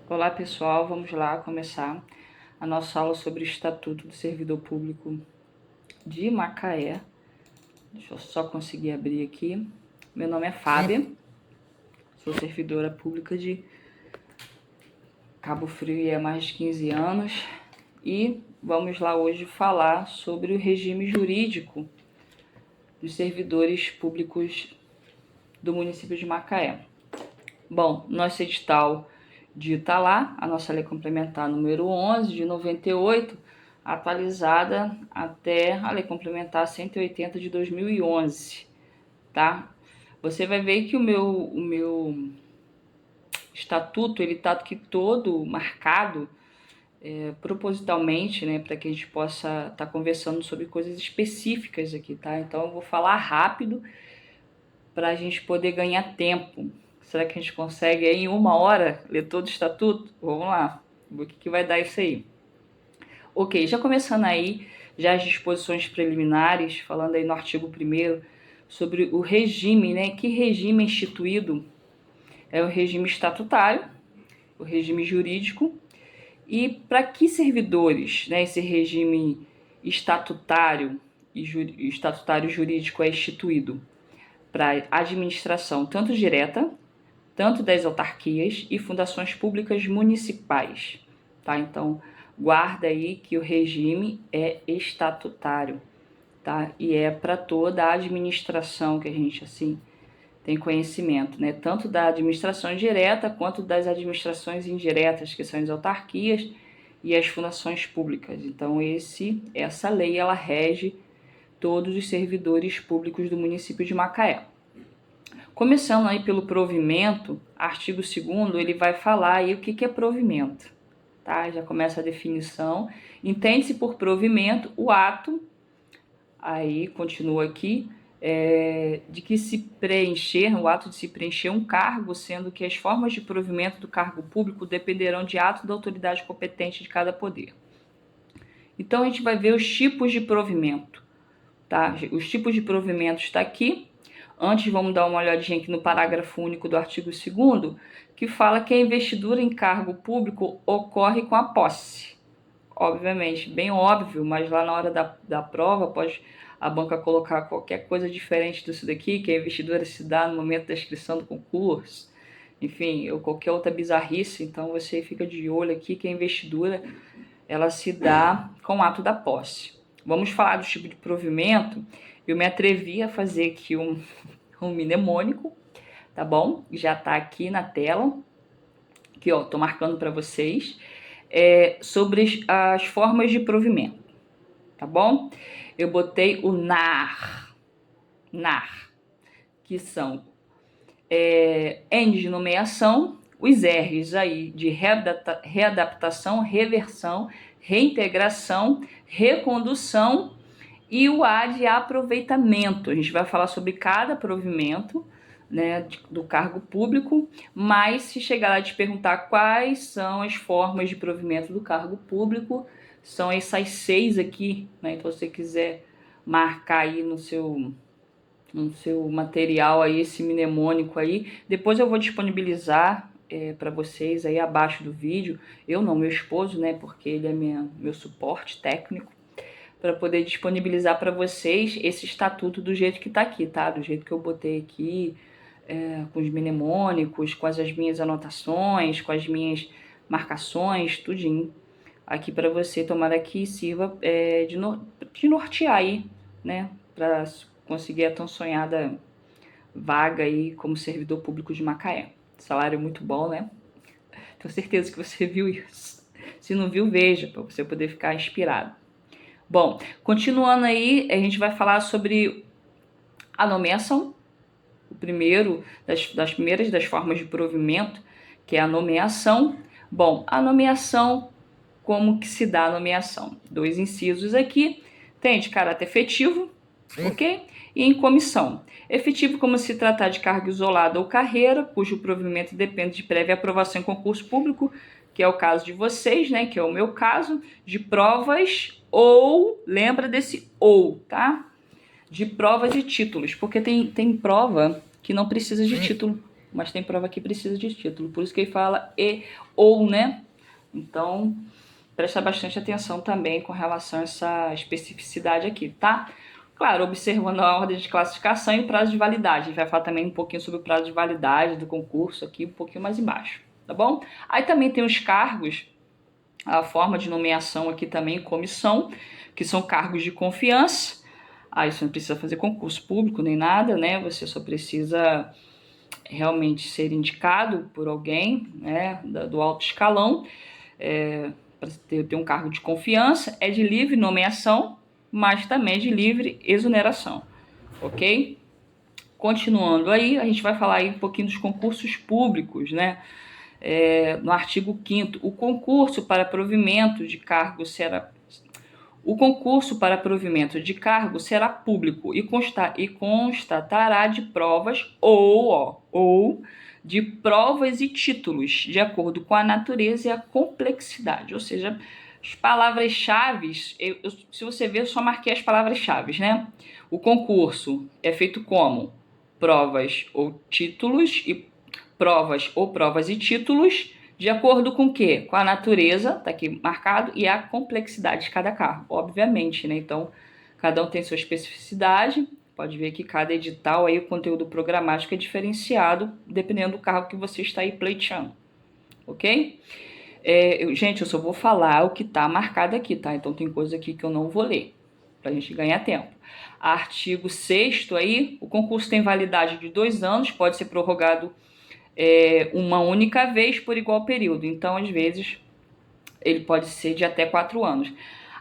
Olá pessoal, vamos lá começar a nossa aula sobre o Estatuto do Servidor Público de Macaé. Deixa eu só conseguir abrir aqui. Meu nome é Fábia, sou servidora pública de Cabo Frio há mais de 15 anos e vamos lá hoje falar sobre o regime jurídico dos servidores públicos do município de Macaé. Bom, nosso edital dita lá, a nossa lei complementar número 11 de 98, atualizada até a lei complementar 180 de 2011, tá? Você vai ver que o meu estatuto, ele tá aqui todo marcado propositalmente, né, para que a gente possa estar conversando sobre coisas específicas aqui, tá? Então eu vou falar rápido para a gente poder ganhar tempo. Será que a gente consegue aí em 1 hora ler todo o estatuto? Vamos lá, o que vai dar isso aí. Ok, já começando aí, já as disposições preliminares, falando aí no artigo 1º, sobre o regime, né? Que regime é instituído? É o regime estatutário, o regime jurídico. E para que servidores, né, esse regime estatutário e estatutário jurídico é instituído? Para administração tanto direta, tanto das autarquias e fundações públicas municipais, tá? Então, guarda aí que o regime é estatutário, tá? E é para toda a administração que a gente, assim, tem conhecimento, né? Tanto da administração direta quanto das administrações indiretas, que são as autarquias e as fundações públicas. Então, essa lei, ela rege todos os servidores públicos do município de Macaé. Começando aí pelo provimento, artigo 2º, ele vai falar aí o que é provimento, tá? Já começa a definição. Entende-se por provimento o ato, aí continua aqui, de que se preencher, o ato de se preencher um cargo, sendo que as formas de provimento do cargo público dependerão de ato da autoridade competente de cada poder. Então a gente vai ver os tipos de provimento, tá? Os tipos de provimento está aqui. Antes, vamos dar uma olhadinha aqui no parágrafo único do artigo 2º, que fala que a investidura em cargo público ocorre com a posse. Obviamente, bem óbvio, mas lá na hora da prova pode a banca colocar qualquer coisa diferente disso daqui, que a investidura se dá no momento da inscrição do concurso, enfim, ou qualquer outra bizarrice. Então você fica de olho aqui que a investidura ela se dá com o ato da posse. Vamos falar do tipo de provimento. Eu me atrevi a fazer aqui um mnemônico, tá bom? Já tá aqui na tela. Aqui, ó, tô marcando para vocês. Sobre as formas de provimento, tá bom? Eu botei o NAR, que são N de nomeação, os R's aí de readaptação, reversão, reintegração, recondução e o A de aproveitamento. A gente vai falar sobre cada provimento, né, do cargo público, mas se chegar lá e te perguntar quais são as formas de provimento do cargo público, são essas 6 aqui, né? Então, se você quiser marcar aí no seu material aí, esse mnemônico aí, depois eu vou disponibilizar para vocês aí abaixo do vídeo. Eu não, meu esposo, né, porque ele é meu suporte técnico, para poder disponibilizar para vocês esse estatuto do jeito que está aqui, tá? Do jeito que eu botei aqui, com os mnemônicos, com as minhas anotações, com as minhas marcações, tudinho. Aqui para você, tomara que sirva de nortear aí, né? Para conseguir a tão sonhada vaga aí como servidor público de Macaé. Salário muito bom, né? Tenho certeza que você viu isso. Se não viu, veja, para você poder ficar inspirado. Bom, continuando aí, a gente vai falar sobre a nomeação, o primeiro das primeiras das formas de provimento, que é a nomeação. Bom, a nomeação, como que se dá a nomeação? 2 incisos aqui, tem de caráter efetivo, ok? E em comissão. Efetivo como se tratar de cargo isolado ou carreira, cujo provimento depende de prévia aprovação em concurso público, que é o caso de vocês, né? Que é o meu caso, de provas ou, lembra desse ou, tá? De provas e títulos, porque tem prova que não precisa de título, mas tem prova que precisa de título, por isso que ele fala e ou, né? Então, presta bastante atenção também com relação a essa especificidade aqui, tá? Claro, observando a ordem de classificação e o prazo de validade. A gente vai falar também um pouquinho sobre o prazo de validade do concurso aqui, um pouquinho mais embaixo, tá bom? Aí também tem os cargos, a forma de nomeação aqui também, comissão, que são cargos de confiança. Aí você não precisa fazer concurso público nem nada, né? Você só precisa realmente ser indicado por alguém, né, do alto escalão, para ter um cargo de confiança, é de livre nomeação, mas também de livre exoneração, ok? Continuando aí, a gente vai falar aí um pouquinho dos concursos públicos, né? No artigo 5º, o concurso para provimento de cargo será público e constatará de provas ou de provas e títulos, de acordo com a natureza e a complexidade. Ou seja, as palavras-chave, se você ver, eu só marquei as palavras-chave, né? O concurso é feito como provas ou provas e títulos, de acordo com o quê? Com a natureza, tá aqui marcado, e a complexidade de cada cargo, obviamente, né? Então, cada um tem sua especificidade. Pode ver que cada edital aí, o conteúdo programático é diferenciado, dependendo do cargo que você está aí pleiteando, ok? Gente, eu só vou falar o que está marcado aqui, tá? Então, tem coisa aqui que eu não vou ler, pra gente ganhar tempo. Artigo 6º aí, o concurso tem validade de 2 anos, pode ser prorrogado uma única vez por igual período. Então, às vezes, ele pode ser de até 4 anos.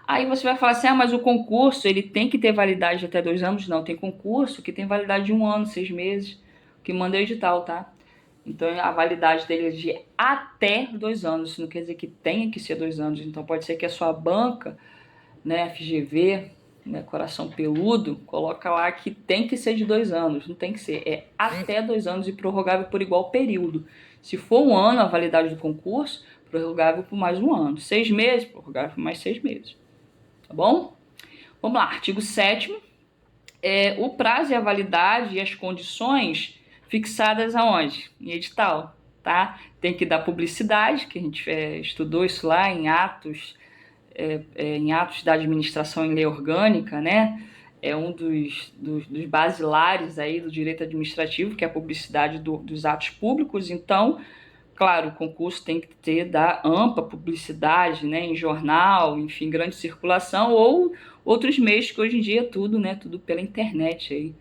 Aí você vai falar assim, mas o concurso ele tem que ter validade de até 2 anos? Não, tem concurso que tem validade de 1 ano, 6 meses, que manda o edital, tá? Então, a validade dele é de até 2 anos. Isso não quer dizer que tenha que ser 2 anos. Então, pode ser que a sua banca, né, FGV, né, coração peludo, coloca lá que tem que ser de 2 anos. Não tem que ser, é até 2 anos e prorrogável por igual período. Se for 1 ano a validade do concurso, prorrogável por mais 1 ano. 6 meses, prorrogável por mais 6 meses. Tá bom? Vamos lá, artigo 7º. O prazo e a validade e as condições fixadas aonde? Em edital, tá? Tem que dar publicidade, que a gente estudou isso lá em atos da administração em lei orgânica, né? É um dos basilares aí do direito administrativo, que é a publicidade dos atos públicos. Então, claro, o concurso tem que dar ampla publicidade, né, em jornal, enfim, grande circulação, ou outros meios que hoje em dia é tudo, né, tudo pela internet aí.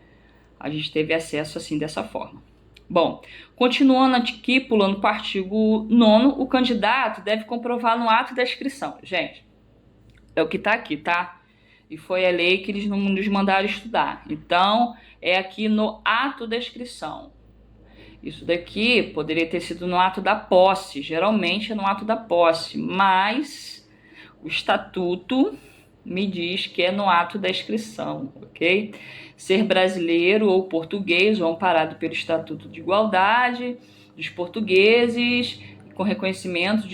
A gente teve acesso assim dessa forma. Bom, continuando aqui, pulando para o artigo 9º, o candidato deve comprovar no ato da inscrição. Gente, é o que está aqui, tá? E foi a lei que eles nos mandaram estudar. Então, é aqui no ato da inscrição. Isso daqui poderia ter sido no ato da posse, geralmente é no ato da posse, mas o estatuto me diz que é no ato da inscrição, ok? Ser brasileiro ou português ou amparado pelo Estatuto de Igualdade dos Portugueses, com reconhecimento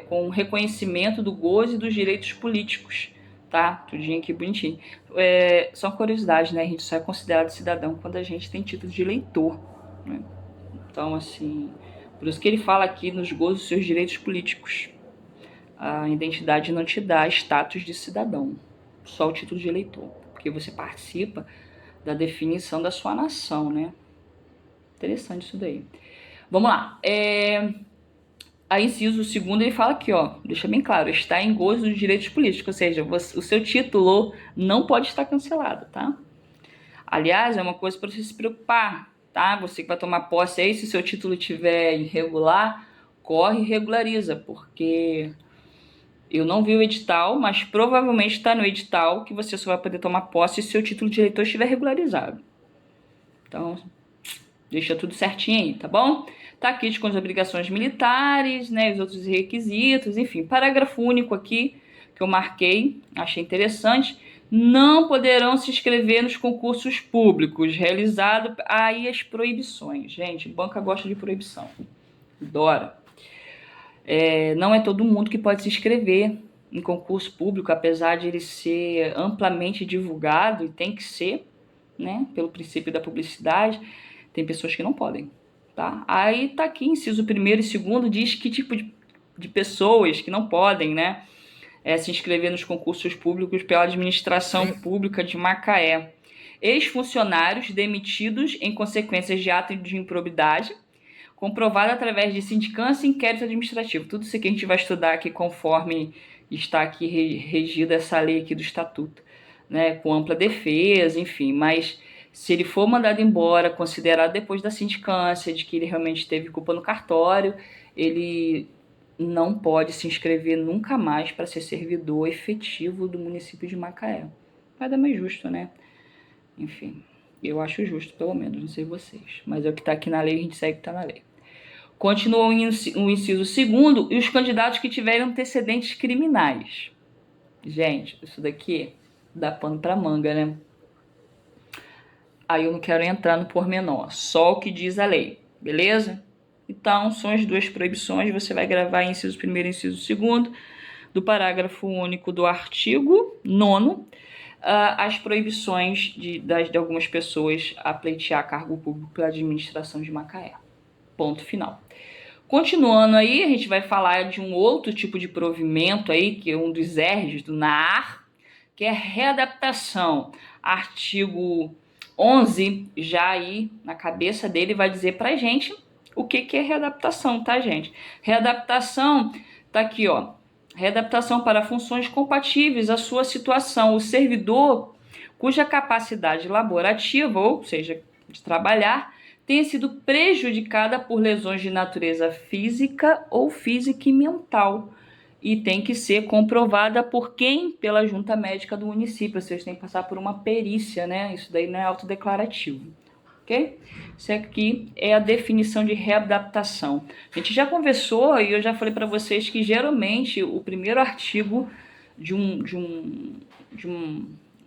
com reconhecimento do gozo e dos direitos políticos, tá? Tudinho aqui bonitinho. Só uma curiosidade, né? A gente só é considerado cidadão quando a gente tem título de eleitor, né? Então, assim, por isso que ele fala aqui nos gozos dos seus direitos políticos. A identidade não te dá status de cidadão, só o título de eleitor, porque você participa da definição da sua nação, né? Interessante isso daí. Vamos lá. A inciso 2º, ele fala aqui, ó, deixa bem claro, está em gozo dos direitos políticos, ou seja, o seu título não pode estar cancelado, tá? Aliás, é uma coisa para você se preocupar, tá? Você que vai tomar posse aí, se o seu título estiver irregular, corre e regulariza, porque eu não vi o edital, mas provavelmente está no edital que você só vai poder tomar posse se seu título de eleitor estiver regularizado. Então, deixa tudo certinho aí, tá bom? Tá aqui com as obrigações militares, né, os outros requisitos, enfim. Parágrafo único aqui, que eu marquei, achei interessante. Não poderão se inscrever nos concursos públicos realizados. Aí as proibições. Gente, banca gosta de proibição. Adora. Não é todo mundo que pode se inscrever em concurso público, apesar de ele ser amplamente divulgado, e tem que ser, né, pelo princípio da publicidade, tem pessoas que não podem. tá? Aí tá aqui, inciso 1º e 2º, diz que tipo de pessoas que não podem, né, se inscrever nos concursos públicos pela administração pública de Macaé. Ex-funcionários demitidos em consequências de ato de improbidade, comprovado através de sindicância e inquérito administrativo. Tudo isso que a gente vai estudar aqui conforme está aqui regida essa lei aqui do estatuto, né, com ampla defesa, enfim, mas se ele for mandado embora, considerado depois da sindicância, de que ele realmente teve culpa no cartório, ele não pode se inscrever nunca mais para ser servidor efetivo do município de Macaé. Nada mais justo, né? Enfim, eu acho justo, pelo menos, não sei vocês. Mas é o que está aqui na lei, a gente segue o que está na lei. Continua o inciso 2º e os candidatos que tiverem antecedentes criminais. Gente, isso daqui dá pano para manga, né? Aí eu não quero entrar no pormenor, só o que diz a lei, beleza? Então, são as duas proibições, você vai gravar inciso 1º e inciso 2º do parágrafo único do artigo 9º, as proibições de algumas pessoas a pleitear cargo público pela administração de Macaé. Ponto final. Continuando aí, a gente vai falar de um outro tipo de provimento aí, que é um dos R's do NAR, que é readaptação. Artigo 11, já aí na cabeça dele, vai dizer pra gente o que é readaptação, tá, gente? Readaptação, tá aqui, ó. Readaptação para funções compatíveis à sua situação. O servidor cuja capacidade laborativa, ou seja, de trabalhar, tenha sido prejudicada por lesões de natureza física ou física e mental. E tem que ser comprovada por quem? Pela junta médica do município. Vocês têm que passar por uma perícia, né? Isso daí não é autodeclarativo. Ok? Isso aqui é a definição de readaptação. A gente já conversou e eu já falei para vocês que geralmente o primeiro artigo de um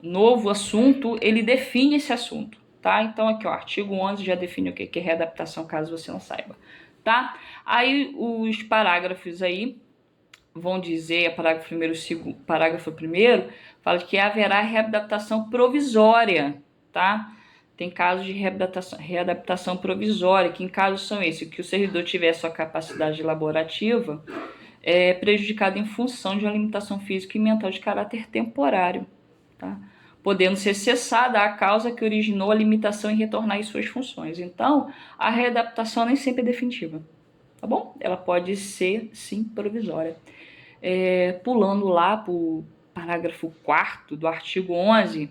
novo assunto, ele define esse assunto, tá? Então aqui, ó, artigo 11 já define o que é readaptação, caso você não saiba, tá? Aí os parágrafos aí vão dizer, parágrafo 1º, fala que haverá readaptação provisória, tá? Tem casos de readaptação provisória, que em casos são esses, que o servidor tiver sua capacidade laborativa prejudicada em função de uma limitação física e mental de caráter temporário, tá? Podendo ser cessada a causa que originou a limitação em retornar às suas funções. Então, a readaptação nem sempre é definitiva, tá bom? Ela pode ser, sim, provisória. Pulando lá para o parágrafo 4º do artigo 11,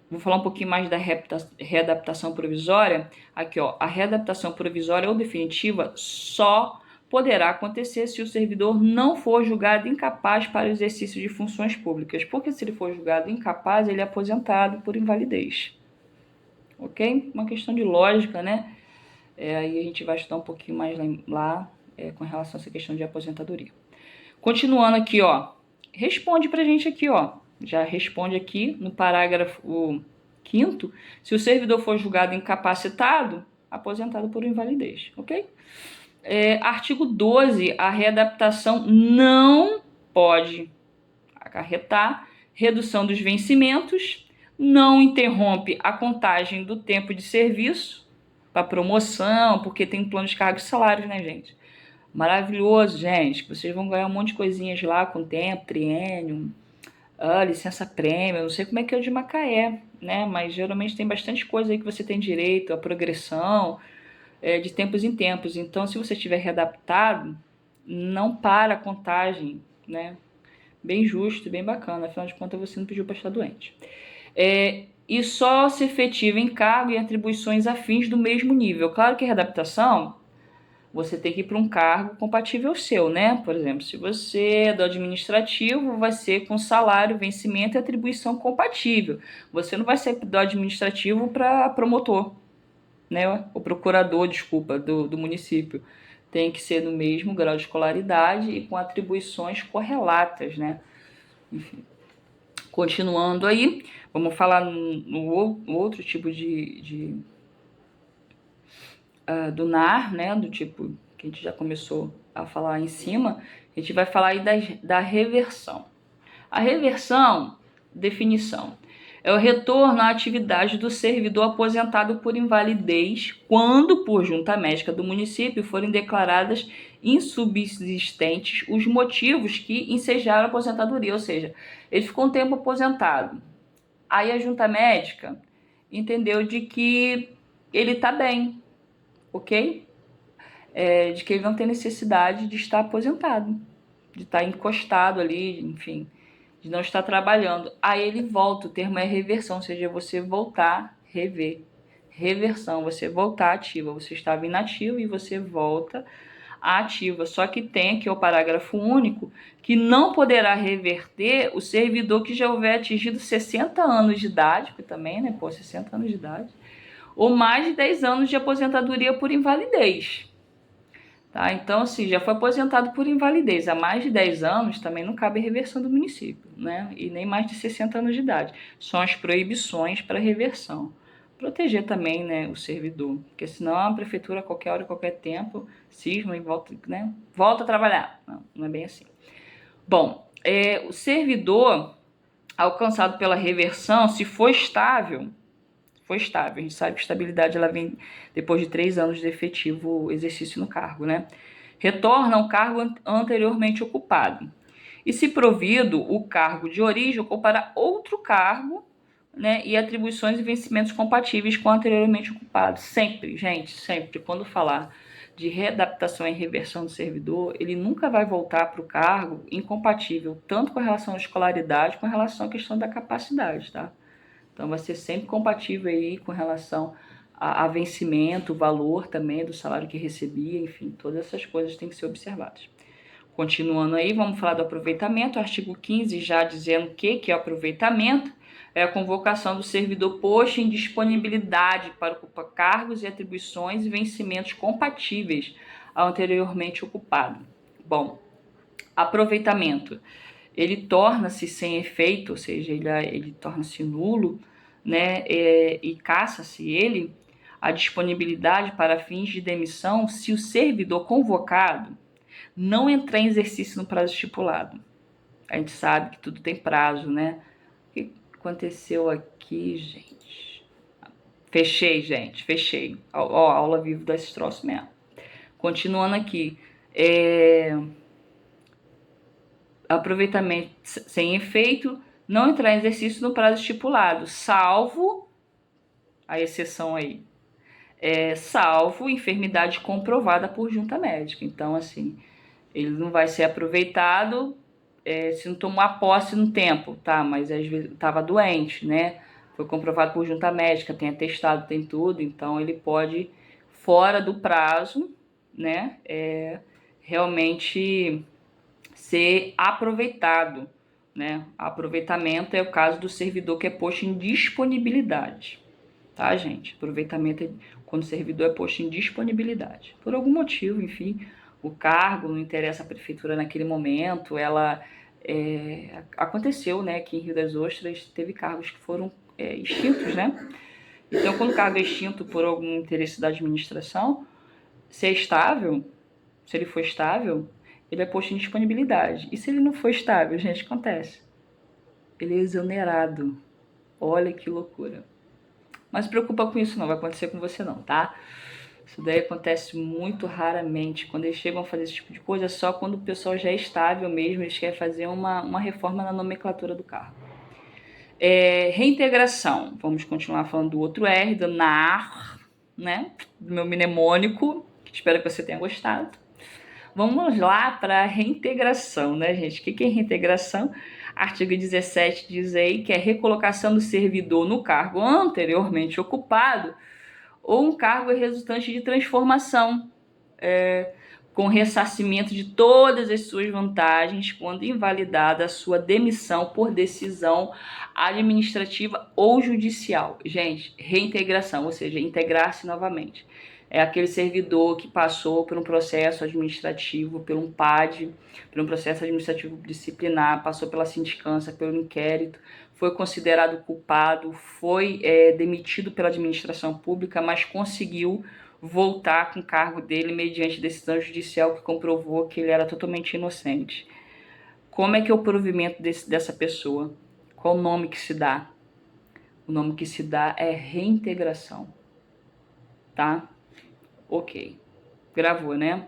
vou falar um pouquinho mais da readaptação provisória. Aqui, ó, a readaptação provisória ou definitiva só poderá acontecer se o servidor não for julgado incapaz para o exercício de funções públicas. Porque se ele for julgado incapaz, ele é aposentado por invalidez. Ok? Uma questão de lógica, né? Aí a gente vai estudar um pouquinho mais lá com relação a essa questão de aposentadoria. Continuando aqui, ó, responde pra gente aqui, ó, já responde aqui no parágrafo 5º, se o servidor for julgado incapacitado, aposentado por invalidez, ok? Artigo 12, a readaptação não pode acarretar redução dos vencimentos, não interrompe a contagem do tempo de serviço para promoção, porque tem plano de cargos e salários, né, gente? Maravilhoso, gente. Vocês vão ganhar um monte de coisinhas lá com tempo, triênio, licença prêmio. Eu não sei como é que é o de Macaé, né? Mas geralmente tem bastante coisa aí que você tem direito, a progressão, de tempos em tempos. Então, se você estiver readaptado, não para a contagem, né? Bem justo, bem bacana. Afinal de contas, você não pediu para estar doente. E só se efetiva em cargo e atribuições afins do mesmo nível. Claro que a readaptação, você tem que ir para um cargo compatível ao seu, né? Por exemplo, se você é do administrativo, vai ser com salário, vencimento e atribuição compatível. Você não vai ser do administrativo para promotor, né? O procurador, desculpa, do município. Tem que ser no mesmo grau de escolaridade e com atribuições correlatas, né? Enfim. Continuando aí, vamos falar no outro tipo do NAR, né, do tipo que a gente já começou a falar em cima. A gente vai falar aí da reversão. A reversão, definição, é o retorno à atividade do servidor aposentado por invalidez, quando, por junta médica do município, forem declaradas insubsistentes os motivos que ensejaram a aposentadoria, ou seja, ele ficou um tempo aposentado. Aí a junta médica entendeu de que ele está bem, ok? De que ele não tem necessidade de estar aposentado, de estar encostado ali, enfim, de não estar trabalhando. Aí ele volta, o termo é reversão, ou seja, você voltar, rever. Reversão, você voltar ativa. Você estava inativo e você volta ativa. Só que tem aqui o parágrafo único que não poderá reverter o servidor que já houver atingido 60 anos de idade, porque também, né, 60 anos de idade, ou mais de 10 anos de aposentadoria por invalidez. Tá? Então, assim, já foi aposentado por invalidez há mais de 10 anos, também não cabe reversão do município, né? E nem mais de 60 anos de idade. São as proibições para reversão. Proteger também, né, o servidor, porque senão a prefeitura, a qualquer hora, a qualquer tempo, cisma e volta, né, volta a trabalhar. Não, não é bem assim. Bom, o servidor alcançado pela reversão, se for estável, a gente sabe que a estabilidade ela vem depois de 3 anos de efetivo exercício no cargo, né? Retorna ao cargo anteriormente ocupado. E se provido o cargo de origem, ocupará outro cargo, né? E atribuições e vencimentos compatíveis com o anteriormente ocupado. Sempre, gente, sempre, quando falar de readaptação e reversão do servidor, ele nunca vai voltar para o cargo incompatível, tanto com relação à escolaridade, com relação à questão da capacidade, tá? Então, vai ser sempre compatível aí com relação a vencimento, o valor também do salário que recebia, enfim, todas essas coisas têm que ser observadas. Continuando aí, vamos falar do aproveitamento, artigo 15 já dizendo o que é o aproveitamento, é a convocação do servidor posto em disponibilidade para ocupar cargos e atribuições e vencimentos compatíveis ao anteriormente ocupado. Bom, aproveitamento. Ele torna-se sem efeito, ou seja, ele torna-se nulo, né, e caça-se ele a disponibilidade para fins de demissão se o servidor convocado não entrar em exercício no prazo estipulado. A gente sabe que tudo tem prazo, né? O que aconteceu aqui, gente? Fechei, gente, fechei. Ó, aula viva desse troço mesmo. Continuando aqui. Aproveitamento sem efeito, não entrar em exercício no prazo estipulado, salvo a exceção aí, salvo enfermidade comprovada por junta médica. Então, assim, ele não vai ser aproveitado se não tomar posse no tempo, tá? Mas às vezes estava doente, né? Foi comprovado por junta médica, tem atestado, tem tudo, então ele pode, fora do prazo, né? Realmente ser aproveitado, né? Aproveitamento é o caso do servidor que é posto em disponibilidade, tá, gente? Aproveitamento é quando o servidor é posto em disponibilidade. Por algum motivo, enfim, o cargo não interessa à prefeitura naquele momento, aconteceu, né, que em Rio das Ostras teve cargos que foram extintos, né? Então, quando o cargo é extinto por algum interesse da administração, se ele for estável, ele é posto em disponibilidade. E se ele não for estável, gente, acontece. Ele é exonerado. Olha que loucura. Mas se preocupa com isso não, vai acontecer com você não, tá? Isso daí acontece muito raramente. Quando eles chegam a fazer esse tipo de coisa, é só quando o pessoal já é estável mesmo, eles querem fazer uma reforma na nomenclatura do cargo. Reintegração. Vamos continuar falando do outro R, do NAR, né? Do meu mnemônico. Espero que você tenha gostado. Vamos lá para a reintegração, né, gente? O que é reintegração? Artigo 17 diz aí que é recolocação do servidor no cargo anteriormente ocupado ou um cargo resultante de transformação, com ressarcimento de todas as suas vantagens quando invalidada a sua demissão por decisão administrativa ou judicial. Gente, reintegração, ou seja, integrar-se novamente. É aquele servidor que passou por um processo administrativo, por um PAD, por um processo administrativo disciplinar, passou pela sindicância, pelo inquérito, foi considerado culpado, foi demitido pela administração pública, mas conseguiu voltar com o cargo dele mediante decisão judicial que comprovou que ele era totalmente inocente. Como é que é o provimento dessa pessoa? Qual o nome que se dá? O nome que se dá é reintegração, tá? Ok. Gravou, né?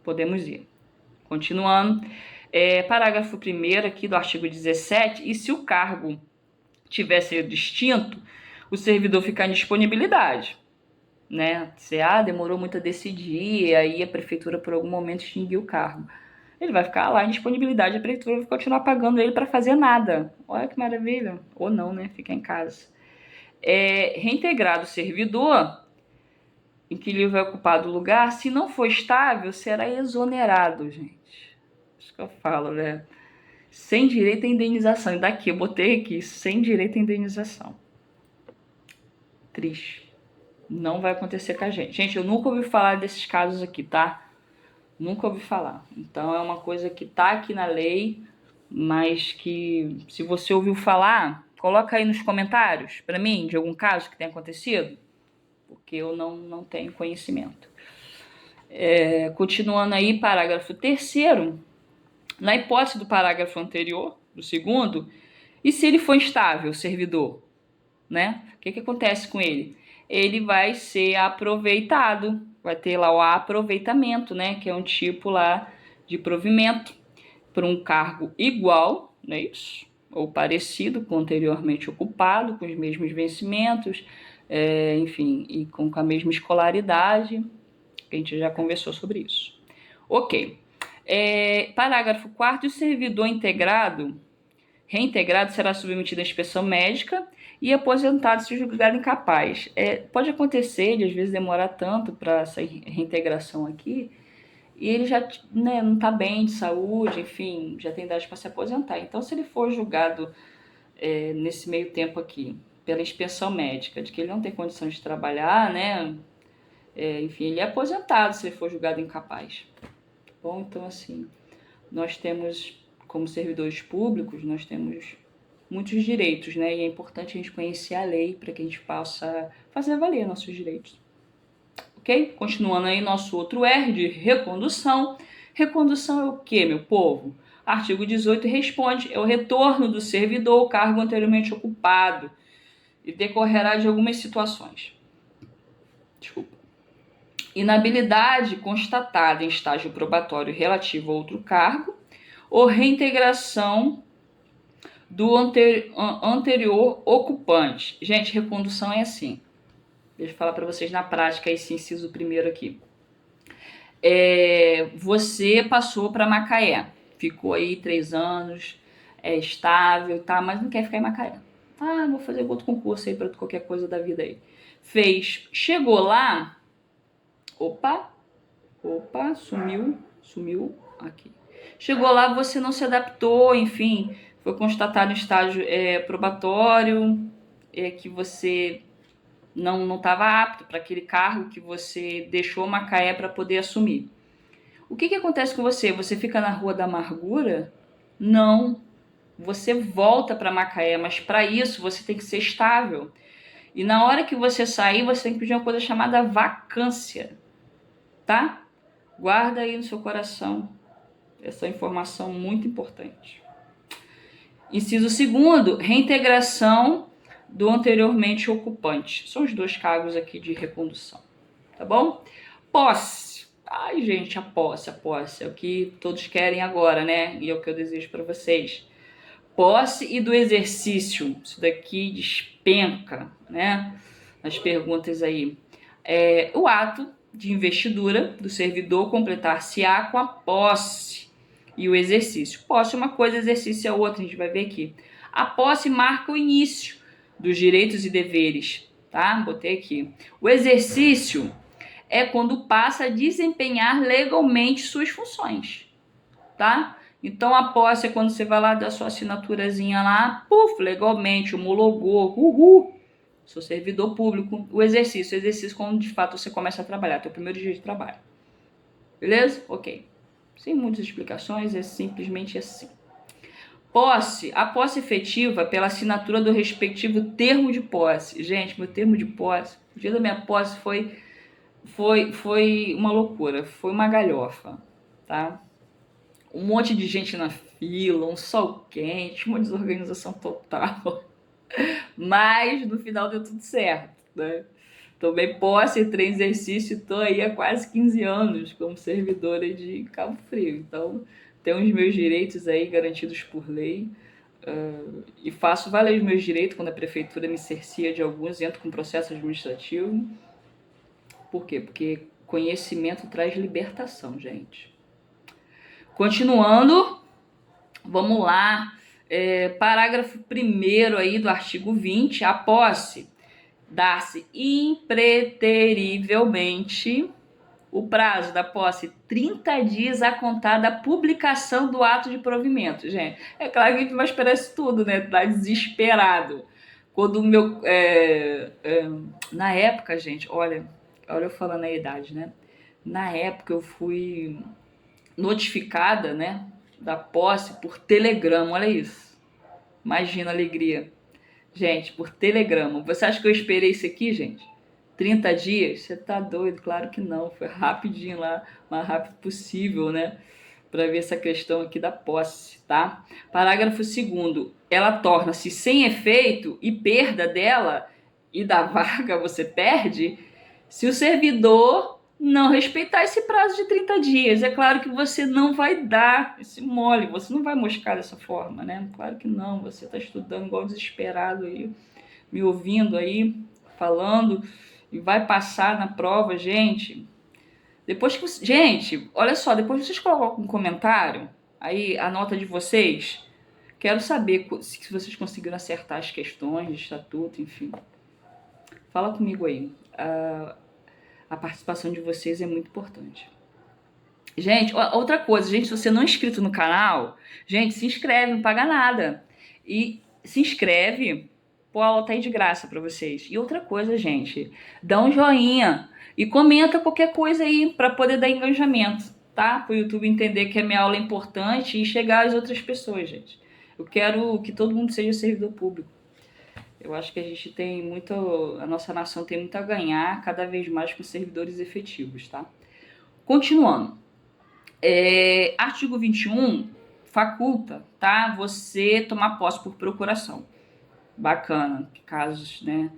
Podemos ir. Continuando. Parágrafo 1º aqui do artigo 17. E se o cargo tiver sido extinto, o servidor fica em disponibilidade, né? Se demorou muito a decidir, e aí a prefeitura por algum momento extinguiu o cargo. Ele vai ficar lá em disponibilidade, a prefeitura vai continuar pagando ele para fazer nada. Olha que maravilha. Ou não, né? Fica em casa. Reintegrado o servidor em que lhe vai ocupar o lugar, se não for estável, será exonerado, gente. Isso que eu falo, né? Sem direito à indenização. E daqui, eu botei aqui, sem direito à indenização. Triste. Não vai acontecer com a gente. Gente, eu nunca ouvi falar desses casos aqui, tá? Nunca ouvi falar. Então, é uma coisa que tá aqui na lei, mas que, se você ouviu falar, coloca aí nos comentários, para mim, de algum caso que tenha acontecido, porque eu não tenho conhecimento. Continuando aí, parágrafo 3º, na hipótese do parágrafo anterior, do 2º, e se ele for instável, o servidor, né? O que acontece com ele? Ele vai ser aproveitado, vai ter lá o aproveitamento, né? Que é um tipo lá de provimento para um cargo igual, não é isso? Ou parecido com o anteriormente ocupado, com os mesmos vencimentos, enfim, e com a mesma escolaridade. A gente já conversou sobre isso. Ok. Parágrafo 4º, o servidor reintegrado será submetido à inspeção médica e aposentado se julgado incapaz. Pode acontecer de às vezes demorar tanto para essa reintegração aqui, e ele já, né, não está bem de saúde, enfim, já tem idade para se aposentar. Então, se ele for julgado nesse meio tempo aqui pela inspeção médica de que ele não tem condição de trabalhar, né, enfim, ele é aposentado se ele for julgado incapaz. Bom, então assim, nós temos, como servidores públicos, nós temos muitos direitos, né? E é importante a gente conhecer a lei para que a gente possa fazer valer nossos direitos. Ok? Continuando aí, nosso outro R de recondução. Recondução é o que, meu povo? Artigo 18 responde, é o retorno do servidor ao cargo anteriormente ocupado e decorrerá de algumas situações. Desculpa. Inabilidade constatada em estágio probatório relativo a outro cargo ou reintegração do anterior ocupante. Gente, recondução é assim. Deixa eu falar para vocês na prática esse inciso primeiro aqui. Você passou para Macaé, ficou aí 3 anos, é estável, tá? Mas não quer ficar em Macaé. Vou fazer outro concurso aí para qualquer coisa da vida aí. Fez, chegou lá, opa, sumiu aqui. Chegou lá, você não se adaptou, enfim, foi constatado em estágio probatório, que você não estava apto para aquele cargo que você deixou Macaé para poder assumir. O que acontece com você? Você fica na Rua da Amargura? Não. Você volta para Macaé, mas para isso você tem que ser estável. E na hora que você sair, você tem que pedir uma coisa chamada vacância, tá? Guarda aí no seu coração essa informação muito importante. Inciso 2º, reintegração do anteriormente ocupante. São os 2 cargos aqui de recondução, tá bom? Posse. Ai, gente, a posse é o que todos querem agora, né? E é o que eu desejo para vocês. Posse e do exercício. Isso daqui despenca, né? As perguntas aí. O ato de investidura do servidor completar-se-á com a posse e o exercício. Posse é uma coisa, exercício é outra, a gente vai ver aqui. A posse marca o início dos direitos e deveres, tá? Botei aqui. O exercício é quando passa a desempenhar legalmente suas funções, tá? Então, a posse é quando você vai lá dar sua assinaturazinha lá, legalmente, homologou, sou servidor público. O exercício quando de fato você começa a trabalhar, teu primeiro dia de trabalho. Beleza? Ok. Sem muitas explicações, é simplesmente assim. Posse. A posse efetiva pela assinatura do respectivo termo de posse. Gente, meu termo de posse, o dia da minha posse foi uma loucura, foi uma galhofa, tá? Um monte de gente na fila, um sol quente, uma desorganização total. Mas no final deu tudo certo, né? Tomei posse, entrei em exercício e estou aí há quase 15 anos como servidora de Cabo Frio. Então, tenho os meus direitos aí garantidos por lei. E faço valer os meus direitos quando a prefeitura me cercia de alguns, entro com processo administrativo. Por quê? Porque conhecimento traz libertação, gente. Continuando, vamos lá. Parágrafo 1º aí do artigo 20, a posse dar-se impreterivelmente o prazo da posse 30 dias a contar da publicação do ato de provimento. Gente, é claro que a gente vai esperar isso tudo, né? Tá desesperado. Quando o meu... na época, gente, olha eu falando a idade, né? Na época eu fui notificada, né, da posse por telegrama, olha isso. Imagina a alegria. Gente, por telegrama. Você acha que eu esperei isso aqui, gente? 30 dias? Você tá doido? Claro que não. Foi rapidinho lá, o mais rápido possível, né? Para ver essa questão aqui da posse, tá? Parágrafo 2º. Ela torna-se sem efeito e perda dela e da vaga você perde se o servidor não respeitar esse prazo de 30 dias. É claro que você não vai dar esse mole, você não vai moscar dessa forma, né? Claro que não, você está estudando igual desesperado aí, me ouvindo aí, falando, e vai passar na prova, gente. Depois que você... Gente, olha só, depois vocês colocam um comentário, aí a nota de vocês, quero saber se vocês conseguiram acertar as questões de estatuto, enfim. Fala comigo aí. A participação de vocês é muito importante. Gente, outra coisa, gente, se você não é inscrito no canal, gente, se inscreve, não paga nada. E se inscreve, pô, a aula tá aí de graça pra vocês. E outra coisa, gente, dá um joinha e comenta qualquer coisa aí pra poder dar engajamento, tá? Pro YouTube entender que a minha aula é importante e chegar às outras pessoas, gente. Eu quero que todo mundo seja servidor público. Eu acho que a gente tem muito, a nossa nação tem muito a ganhar cada vez mais com servidores efetivos, tá? Continuando. Artigo 21 faculta, tá? Você tomar posse por procuração. Bacana. Casos, né,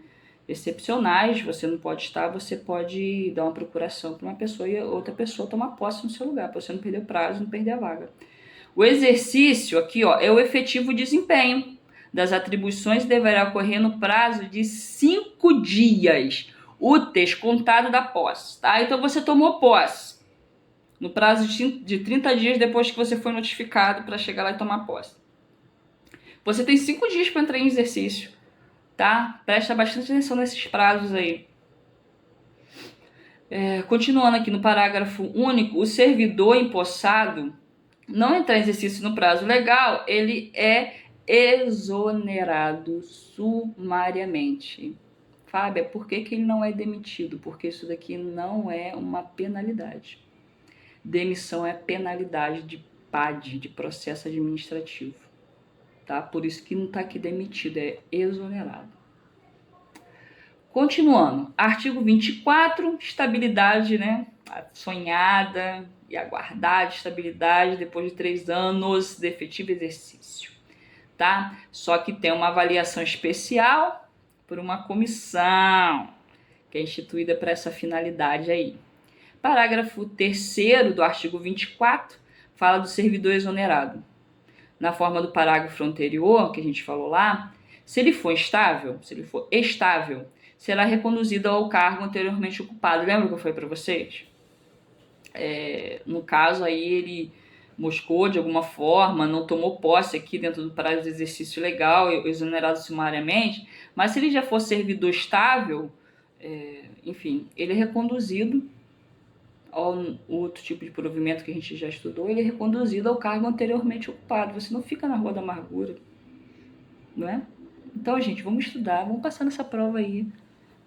excepcionais, você não pode estar, você pode dar uma procuração para uma pessoa e outra pessoa tomar posse no seu lugar, para você não perder o prazo, não perder a vaga. O exercício aqui, ó, é o efetivo desempenho das atribuições deverá ocorrer no prazo de 5 dias úteis contado da posse, tá? Então você tomou posse no prazo de 30 dias depois que você foi notificado para chegar lá e tomar posse. Você tem 5 dias para entrar em exercício, tá? Presta bastante atenção nesses prazos aí. Continuando aqui no parágrafo único, o servidor empossado não entrar em exercício no prazo legal, ele é exonerado sumariamente. Fábio, por que ele não é demitido? Porque isso daqui não é uma penalidade. Demissão é penalidade de PAD, de processo administrativo. Tá? Por isso que não está aqui demitido, é exonerado. Continuando, artigo 24, estabilidade, né? Sonhada e aguardada estabilidade depois de 3 anos de efetivo exercício, tá? Só que tem uma avaliação especial por uma comissão que é instituída para essa finalidade aí. Parágrafo 3º do artigo 24 fala do servidor exonerado. Na forma do parágrafo anterior, que a gente falou lá, se ele for estável, será reconduzido ao cargo anteriormente ocupado. Lembra que eu falei para vocês? No caso aí, ele moscou de alguma forma, não tomou posse aqui dentro do prazo de exercício legal, exonerado sumariamente, mas se ele já for servidor estável, enfim, ele é reconduzido ao outro tipo de provimento que a gente já estudou, ele é reconduzido ao cargo anteriormente ocupado. Você não fica na rua da amargura, não é? Então, gente, vamos estudar, vamos passar nessa prova aí.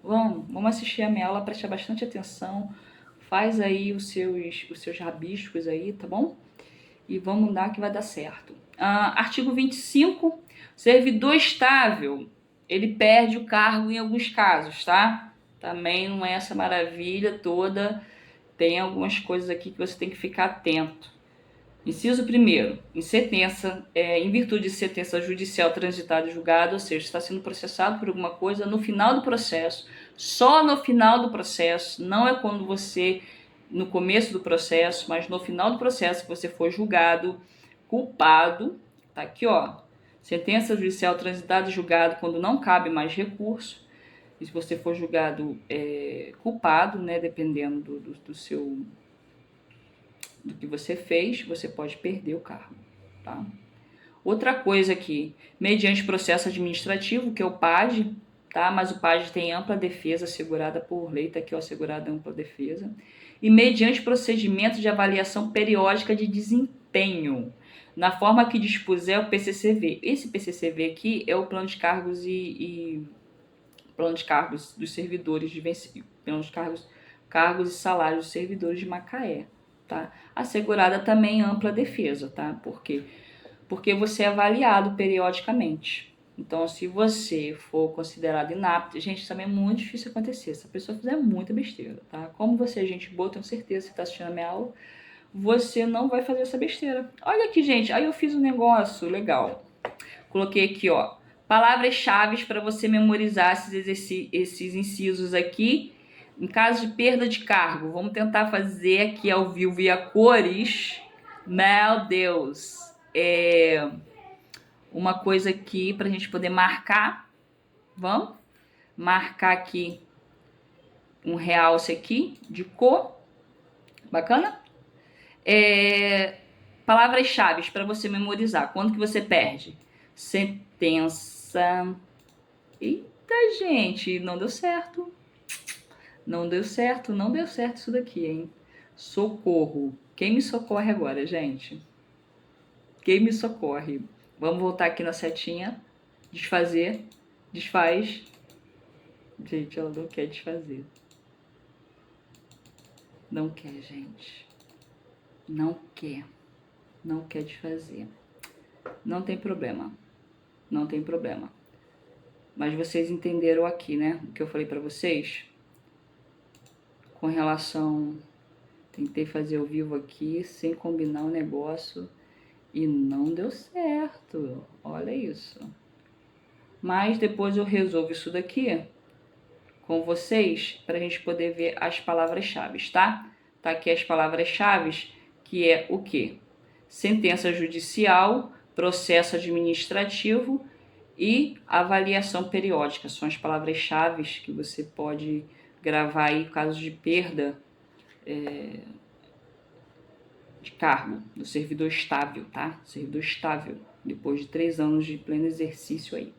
Vamos assistir a minha aula, prestar bastante atenção, faz aí os seus rabiscos aí, tá bom? E vamos dar que vai dar certo. Artigo 25, servidor estável, ele perde o cargo em alguns casos, tá? Também não é essa maravilha toda, tem algumas coisas aqui que você tem que ficar atento. Inciso 1º, em virtude de sentença judicial transitada e julgada, ou seja, está sendo processado por alguma coisa no final do processo, só no final do processo, não é quando você, no começo do processo, mas no final do processo que você for julgado culpado, tá aqui ó, sentença judicial transitada e julgada quando não cabe mais recurso, e se você for julgado culpado, né, dependendo do seu... do que você fez, você pode perder o cargo, tá? Outra coisa aqui, mediante processo administrativo, que é o PAD, tá? Mas o PAD tem ampla defesa assegurada por lei, tá aqui ó, assegurada ampla defesa. E mediante procedimento de avaliação periódica de desempenho, na forma que dispuser o PCCV. Esse PCCV aqui é o plano de cargos plano de cargos dos servidores de plano de cargos e salários dos servidores de Macaé, tá? Assegurada também ampla defesa, tá? Por quê? Porque você é avaliado periodicamente. Então, se você for considerado inapto, gente, também é muito difícil acontecer. Se a pessoa fizer muita besteira, tá? Como você é gente boa, tenho certeza que está assistindo a minha aula, você não vai fazer essa besteira. Olha aqui, gente, aí eu fiz um negócio legal. Coloquei aqui, ó, palavras-chave para você memorizar esses incisos aqui. Em caso de perda de cargo, vamos tentar fazer aqui ao vivo e a cores. Meu Deus! Uma coisa aqui para a gente poder marcar. Vamos marcar aqui um realce aqui de cor. Bacana? Palavras-chave para você memorizar. Quando que você perde? Sentença. Eita, gente, não deu certo. Não deu certo isso daqui, hein? Socorro. Quem me socorre agora, gente? Quem me socorre? Vamos voltar aqui na setinha. Desfazer. Desfaz. Gente, ela não quer desfazer. Não quer, gente. Não quer. Não quer desfazer. Não tem problema. Não tem problema. Mas vocês entenderam aqui, né? O que eu falei pra vocês? Com relação... Tentei fazer ao vivo aqui, sem combinar o negócio. E não deu certo. Olha isso. Mas depois eu resolvo isso daqui com vocês pra gente poder ver as palavras-chave, tá? Tá aqui as palavras-chave, que é o quê? Sentença judicial, processo administrativo e avaliação periódica. São as palavras-chave que você pode gravar aí caso de perda de cargo do servidor estável, tá? Servidor estável, depois de 3 anos de pleno exercício aí.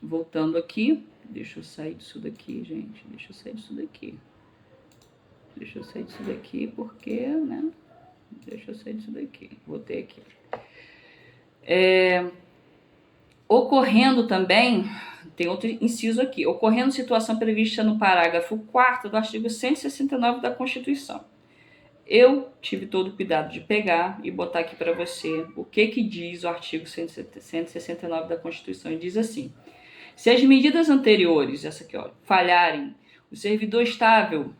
Voltando aqui, deixa eu sair disso daqui, gente. Deixa eu sair disso daqui porque, né? Deixa eu sair disso daqui. Voltei aqui. Ocorrendo também, tem outro inciso aqui, ocorrendo situação prevista no parágrafo 4º do artigo 169 da Constituição. Eu tive todo o cuidado de pegar e botar aqui para você o que diz o artigo 169 da Constituição. E diz assim: se as medidas anteriores, essa aqui, ó, falharem, o servidor estável...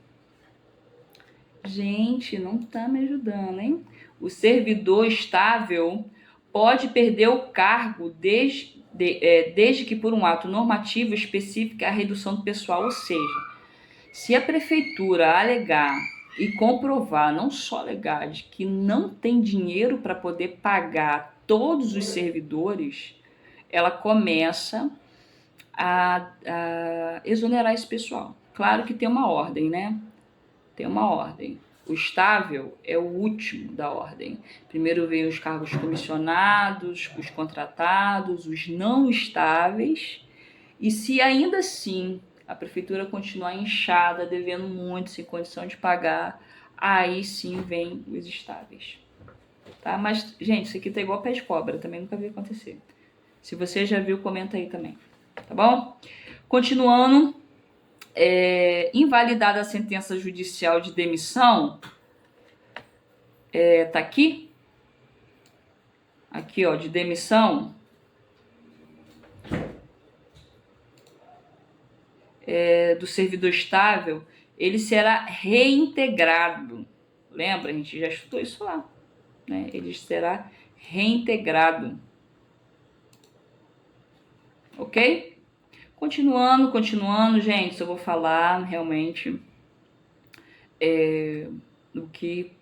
Gente, não tá me ajudando, hein? O servidor estável pode perder o cargo desde que por um ato normativo especifique a redução do pessoal, ou seja, se a prefeitura alegar e comprovar, não só alegar, de que não tem dinheiro para poder pagar todos os servidores, ela começa a exonerar esse pessoal. Claro que tem uma ordem, né? Tem uma ordem. O estável é o último da ordem. Primeiro vem os cargos comissionados, os contratados, os não estáveis. E se ainda assim a prefeitura continuar inchada, devendo muito, sem condição de pagar, aí sim vem os estáveis. Tá? Mas, gente, isso aqui tá igual pé de cobra, também nunca vi acontecer. Se você já viu, comenta aí também. Tá bom? Continuando... invalidada a sentença judicial de demissão, tá aqui, ó, de demissão, do servidor estável, ele será reintegrado, Lembra? A gente já estudou isso lá, né? Ele será reintegrado. Ok? Continuando, gente, eu vou falar realmente do que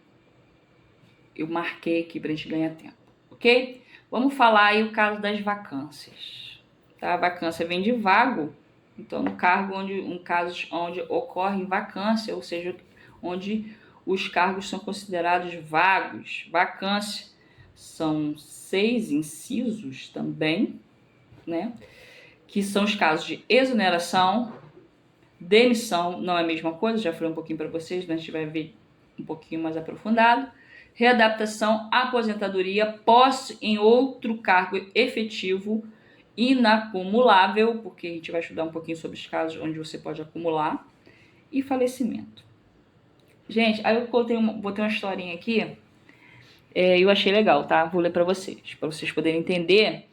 eu marquei aqui pra gente ganhar tempo, ok? Vamos falar aí o caso das vacâncias. Tá? A vacância vem de vago, então no cargo caso onde ocorre vacância, ou seja, onde os cargos são considerados vagos. Vacância são 6 incisos também, né? Que são os casos de exoneração, demissão, não é a mesma coisa, já falei um pouquinho para vocês, mas a gente vai ver um pouquinho mais aprofundado. Readaptação, aposentadoria, posse em outro cargo efetivo inacumulável, porque a gente vai estudar um pouquinho sobre os casos onde você pode acumular, e falecimento. Gente, aí eu botei uma historinha aqui, eu achei legal, tá? Vou ler para vocês poderem entender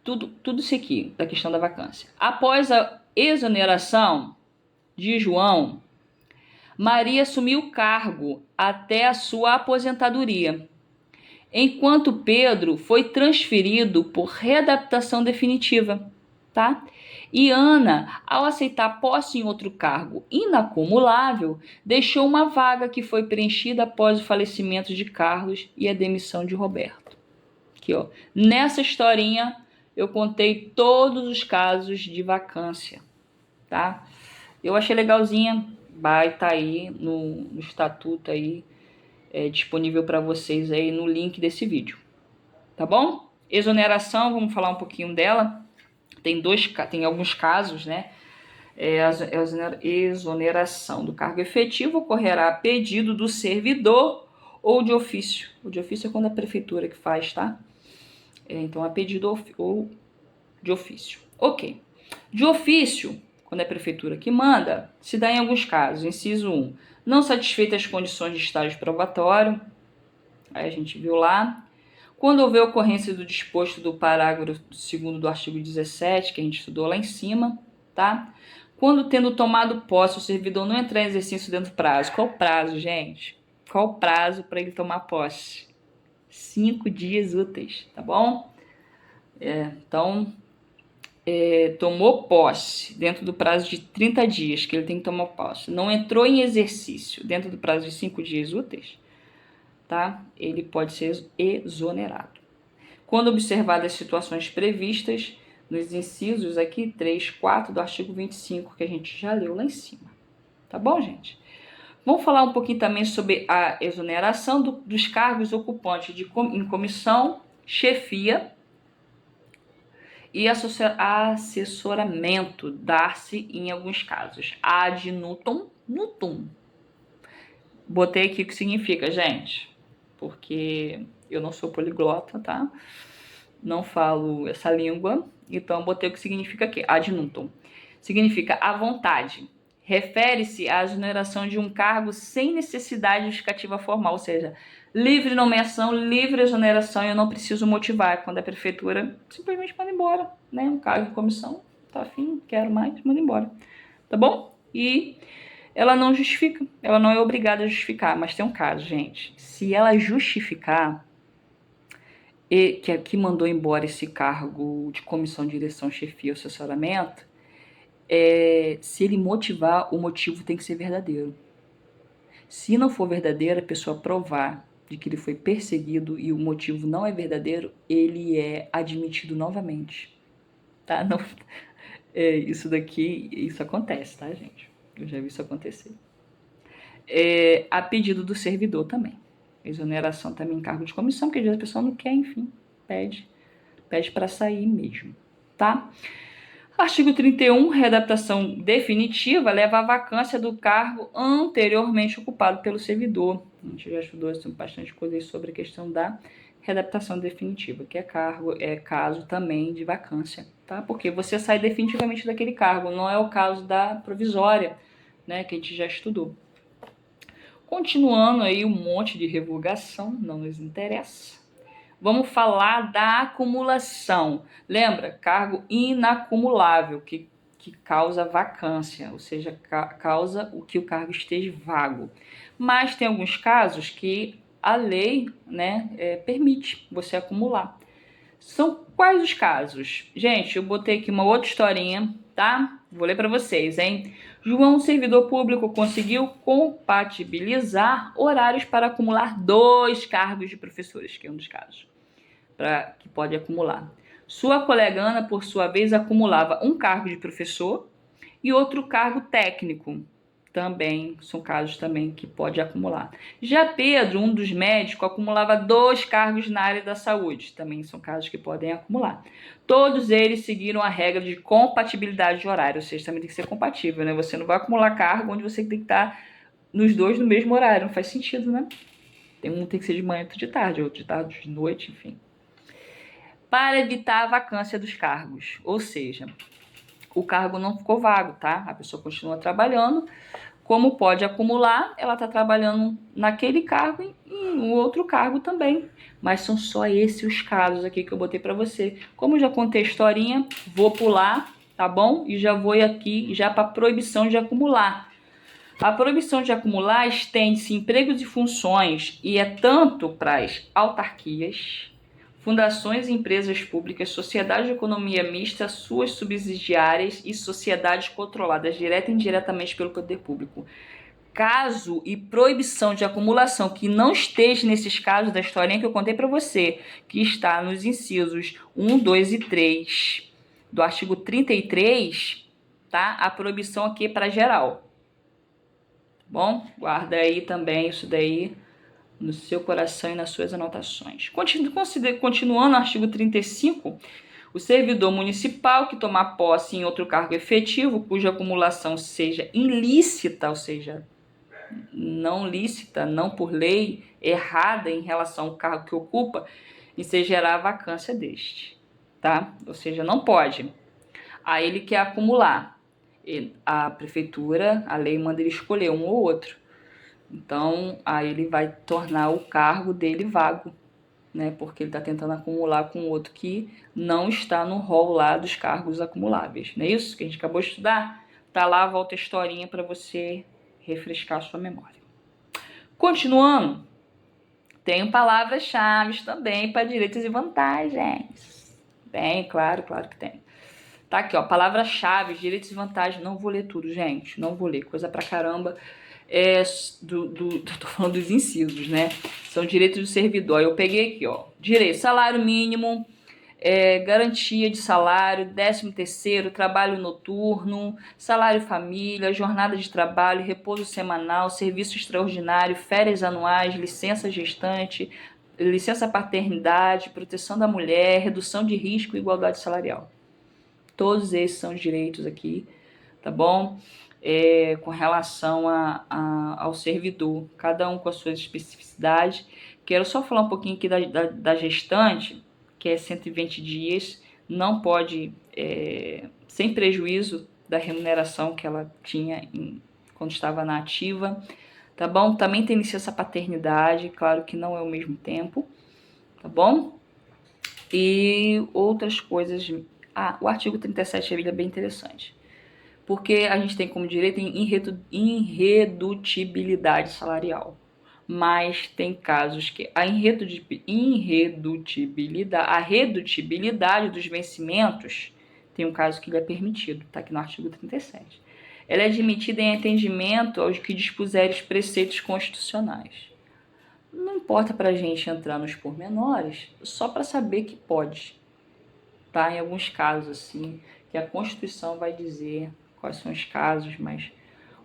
tudo isso aqui, da questão da vacância. Após a exoneração de João, Maria assumiu o cargo até a sua aposentadoria, enquanto Pedro foi transferido por readaptação definitiva, tá? E Ana, ao aceitar posse em outro cargo inacumulável, deixou uma vaga que foi preenchida após o falecimento de Carlos e a demissão de Roberto. Aqui, ó. Nessa historinha eu contei todos os casos de vacância, tá? Eu achei legalzinha, vai estar aí no estatuto aí, disponível para vocês aí no link desse vídeo, tá bom? Exoneração, vamos falar um pouquinho dela. Tem alguns casos, né? A exoneração do cargo efetivo ocorrerá a pedido do servidor ou de ofício. O de ofício é quando a prefeitura que faz, tá? Então, a pedido ou de ofício. Ok. De ofício, quando é a prefeitura que manda, se dá em alguns casos. Inciso 1. Não satisfeitas as condições de estágio probatório. Aí a gente viu lá. Quando houver ocorrência do disposto do parágrafo 2º do artigo 17, que a gente estudou lá em cima, tá? Quando tendo tomado posse, o servidor não entrar em exercício dentro do prazo. Qual o prazo, gente? Qual o prazo para ele tomar posse? 5 dias úteis, tá bom? Então, tomou posse dentro do prazo de 30 dias que ele tem que tomar posse. Não entrou em exercício dentro do prazo de 5 dias úteis, tá? Ele pode ser exonerado. Quando observadas as situações previstas nos incisos aqui 3, 4 do artigo 25, que a gente já leu lá em cima. Tá bom, gente? Vamos falar um pouquinho também sobre a exoneração dos cargos ocupantes em comissão, chefia e assessoramento, dar-se em alguns casos. Ad nutum. Botei aqui o que significa, gente, porque eu não sou poliglota, tá? Não falo essa língua, então botei o que significa aqui, ad nutum. Significa à vontade. Refere-se à exoneração de um cargo sem necessidade justificativa formal, ou seja, livre nomeação, livre exoneração, e eu não preciso motivar. Quando a prefeitura simplesmente manda embora, né? Um cargo em comissão, tá afim, quero mais, manda embora. Tá bom? E ela não justifica, ela não é obrigada a justificar, mas tem um caso, gente. Se ela justificar que mandou embora esse cargo de comissão, direção, chefia, assessoramento, se ele motivar, o motivo tem que ser verdadeiro. Se não for verdadeiro, a pessoa provar de que ele foi perseguido e o motivo não é verdadeiro, ele é admitido novamente, tá? Não, isso acontece, tá, gente? Eu já vi isso acontecer. A pedido do servidor também. Exoneração também em cargo de comissão, porque às vezes a pessoa não quer, enfim, pede para sair mesmo, tá? Artigo 31, readaptação definitiva, leva à vacância do cargo anteriormente ocupado pelo servidor. A gente já estudou bastante coisas sobre a questão da readaptação definitiva, que é caso também de vacância, tá? Porque você sai definitivamente daquele cargo, não é o caso da provisória, né, que a gente já estudou. Continuando aí um monte de revogação, não nos interessa. Vamos falar da acumulação. Lembra? Cargo inacumulável, que que causa vacância, ou seja, causa o que o cargo esteja vago. Mas tem alguns casos que a lei, né, permite você acumular. São quais os casos? Gente, eu botei aqui uma outra historinha, tá? Vou ler para vocês, hein? João, servidor público, conseguiu compatibilizar horários para acumular 2 cargos de professores, que é um dos casos que pode acumular. Sua colega Ana, por sua vez, acumulava um cargo de professor e outro cargo técnico. Também são casos também que pode acumular. Já Pedro, um dos médicos, acumulava 2 cargos na área da saúde. Também são casos que podem acumular. Todos eles seguiram a regra de compatibilidade de horário, ou seja, também tem que ser compatível, né? Você não vai acumular cargo onde você tem que estar nos dois no mesmo horário. Não faz sentido, né? Um tem que ser de manhã, outro de tarde, outro de tarde, de noite, enfim. Para evitar a vacância dos cargos, ou seja, o cargo não ficou vago, tá? A pessoa continua trabalhando. Como pode acumular, ela está trabalhando naquele cargo e em um outro cargo também. Mas são só esses os casos aqui que eu botei para você. Como eu já contei a historinha, vou pular, tá bom? E já vou aqui já para a proibição de acumular. A proibição de acumular estende-se em empregos e funções e é tanto para as autarquias, fundações e empresas públicas, sociedades de economia mista, suas subsidiárias e sociedades controladas direta e indiretamente pelo poder público. Caso e proibição de acumulação que não esteja nesses casos da historinha que eu contei para você, que está nos incisos 1, 2 e 3 do artigo 33, tá? A proibição aqui é para geral. Bom, guarda aí também isso daí no seu coração e nas suas anotações. Continuando o artigo 35, o servidor municipal que tomar posse em outro cargo efetivo, cuja acumulação seja ilícita, ou seja, não lícita, não por lei, errada em relação ao cargo que ocupa, ensejará a vacância deste, tá? Ou seja, não pode. Aí ele quer acumular. A prefeitura, a lei manda ele escolher um ou outro. Então, aí ele vai tornar o cargo dele vago, né? Porque ele está tentando acumular com outro que não está no rol lá dos cargos acumuláveis. Não é isso que a gente acabou de estudar? Tá lá, volta a historinha para você refrescar a sua memória. Continuando, tem palavras-chave também para direitos e vantagens. Tem, claro que tem. Tá aqui, ó, palavras-chave, direitos e vantagens. Não vou ler tudo, gente. Não vou ler, coisa pra caramba. Tô falando dos incisos, né? São direitos do servidor. Eu peguei aqui, ó. Direito, salário mínimo, garantia de salário, 13º, trabalho noturno, salário família, jornada de trabalho, repouso semanal, serviço extraordinário, férias anuais, licença gestante, licença paternidade, proteção da mulher, redução de risco e igualdade salarial. Todos esses são direitos aqui, tá bom? Com relação ao servidor, cada um com as suas especificidades. Quero só falar um pouquinho aqui da gestante, que é 120 dias, não pode, sem prejuízo da remuneração que ela tinha quando estava na ativa, tá bom? Também tem licença paternidade, claro que não é o mesmo tempo, tá bom? E outras coisas. O artigo 37 é bem interessante, porque a gente tem como direito irredutibilidade salarial, mas tem casos que a redutibilidade dos vencimentos, tem um caso que ele é permitido, está aqui no artigo 37. Ela é admitida em atendimento aos que dispuserem os preceitos constitucionais. Não importa para a gente entrar nos pormenores, só para saber que pode. Tá? Em alguns casos, assim, que a Constituição vai dizer quais são os casos, mas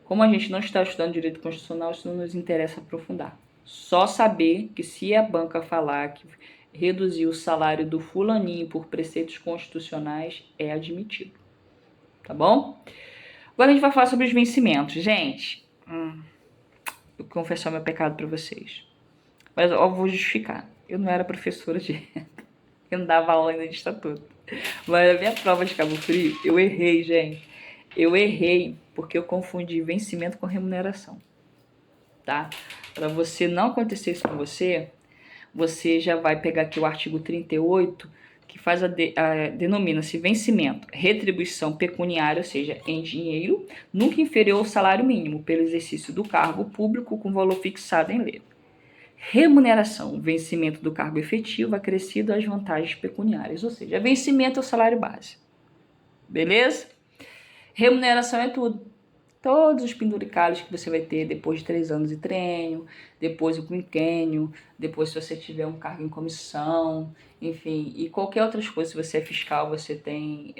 como a gente não está estudando direito constitucional, isso não nos interessa aprofundar. Só saber que se a banca falar que reduzir o salário do fulaninho por preceitos constitucionais é admitido. Tá bom? Agora a gente vai falar sobre os vencimentos. Gente, eu vou confessar meu pecado para vocês. Mas eu vou justificar. Eu não era professora de... eu não dava aula ainda de estatuto. Mas a minha prova de Cabo Frio, eu errei, gente. Eu errei porque eu confundi vencimento com remuneração, tá? Para você não acontecer isso com você, você já vai pegar aqui o artigo 38, que denomina-se vencimento, retribuição pecuniária, ou seja, em dinheiro, nunca inferior ao salário mínimo, pelo exercício do cargo público com valor fixado em lei. Remuneração, vencimento do cargo efetivo acrescido às vantagens pecuniárias, ou seja, vencimento é o salário base. Beleza? Remuneração é tudo. Todos os penduricalhos que você vai ter depois de 3 anos de treino, depois o quinquênio, depois se você tiver um cargo em comissão, enfim, e qualquer outras coisas. Se você é fiscal, você tem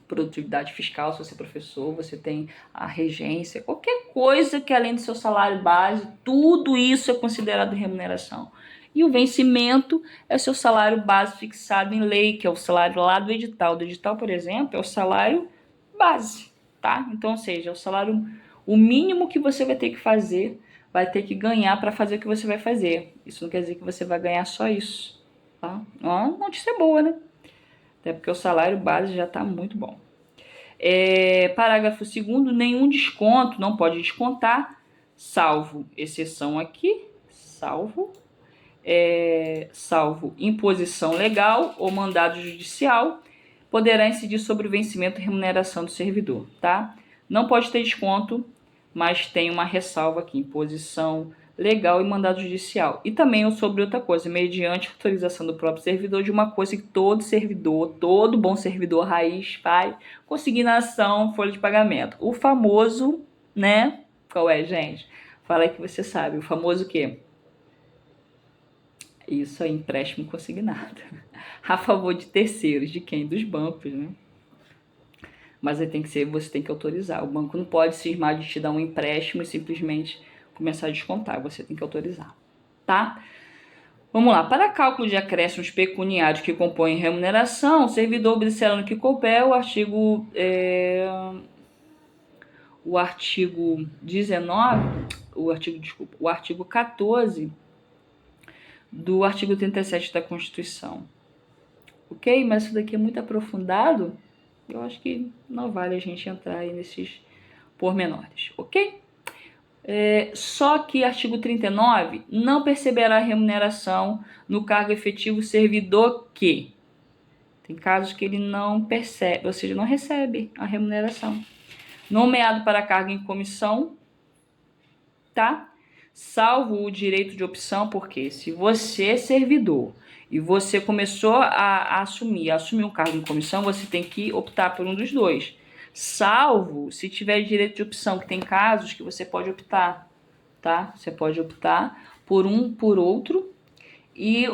produtividade fiscal, se você é professor, você tem a regência, qualquer coisa que além do seu salário base, tudo isso é considerado remuneração. E o vencimento é o seu salário base fixado em lei, que é o salário lá do edital. Do edital, por exemplo, é o salário base, tá? Então, ou seja, é o salário, o mínimo que você vai ter que fazer, vai ter que ganhar para fazer o que você vai fazer. Isso não quer dizer que você vai ganhar só isso, tá? É uma notícia boa, né? Até porque o salário base já está muito bom. Parágrafo 2º, nenhum desconto, não pode descontar, salvo exceção aqui, salvo imposição legal ou mandado judicial, poderá incidir sobre o vencimento e remuneração do servidor, tá? Não pode ter desconto, mas tem uma ressalva aqui, imposição legal e mandado judicial. E também sobre outra coisa, mediante autorização do próprio servidor, de uma coisa que todo servidor, todo bom servidor raiz faz, consignação, folha de pagamento. O famoso, né? Qual é, gente? Fala aí que você sabe. O famoso o quê? Isso é empréstimo consignado. A favor de terceiros. De quem? Dos bancos, né? Mas aí você tem que autorizar. O banco não pode cismar de te dar um empréstimo e simplesmente começar a descontar. Você tem que autorizar, tá? Vamos lá. Para cálculo de acréscimos pecuniários que compõem remuneração, o servidor obedecerá no que couber o artigo 14 do artigo 37 da Constituição. Ok? Mas isso daqui é muito aprofundado. Eu acho que não vale a gente entrar aí nesses pormenores, ok? Só que artigo 39 não perceberá remuneração no cargo efetivo servidor que tem casos que ele não percebe, ou seja, não recebe a remuneração. Nomeado para cargo em comissão, tá? Salvo o direito de opção, porque se você é servidor e você começou a assumir um cargo em comissão, você tem que optar por um dos dois. Salvo se tiver direito de opção, que tem casos que você pode optar, tá? Você pode optar por um, por outro,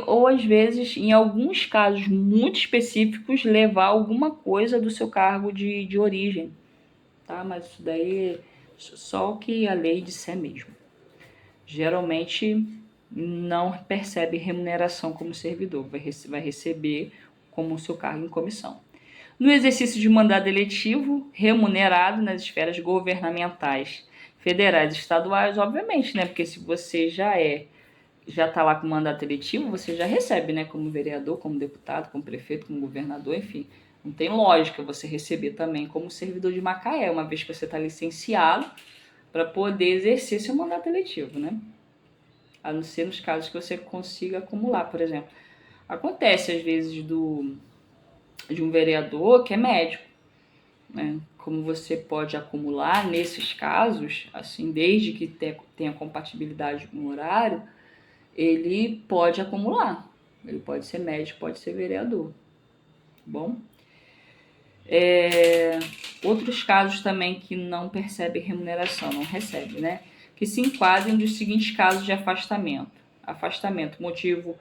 ou às vezes, em alguns casos muito específicos, levar alguma coisa do seu cargo de origem, tá? Mas isso daí é só o que a lei disser mesmo. Geralmente não percebe remuneração como servidor, vai receber como seu cargo em comissão. No exercício de mandato eletivo, remunerado nas esferas governamentais, federais e estaduais, obviamente, né? Porque se você já está lá com mandato eletivo, você já recebe, né? Como vereador, como deputado, como prefeito, como governador, enfim. Não tem lógica você receber também como servidor de Macaé, uma vez que você está licenciado para poder exercer seu mandato eletivo, né? A não ser nos casos que você consiga acumular, por exemplo. Acontece às vezes de um vereador que é médico, né? Como você pode acumular nesses casos, assim, desde que tenha compatibilidade com o horário, ele pode acumular. Ele pode ser médico, pode ser vereador, tá bom? Outros casos também que não percebe remuneração, não recebe, né? Que se enquadram dos seguintes casos de afastamento. Afastamento, motivo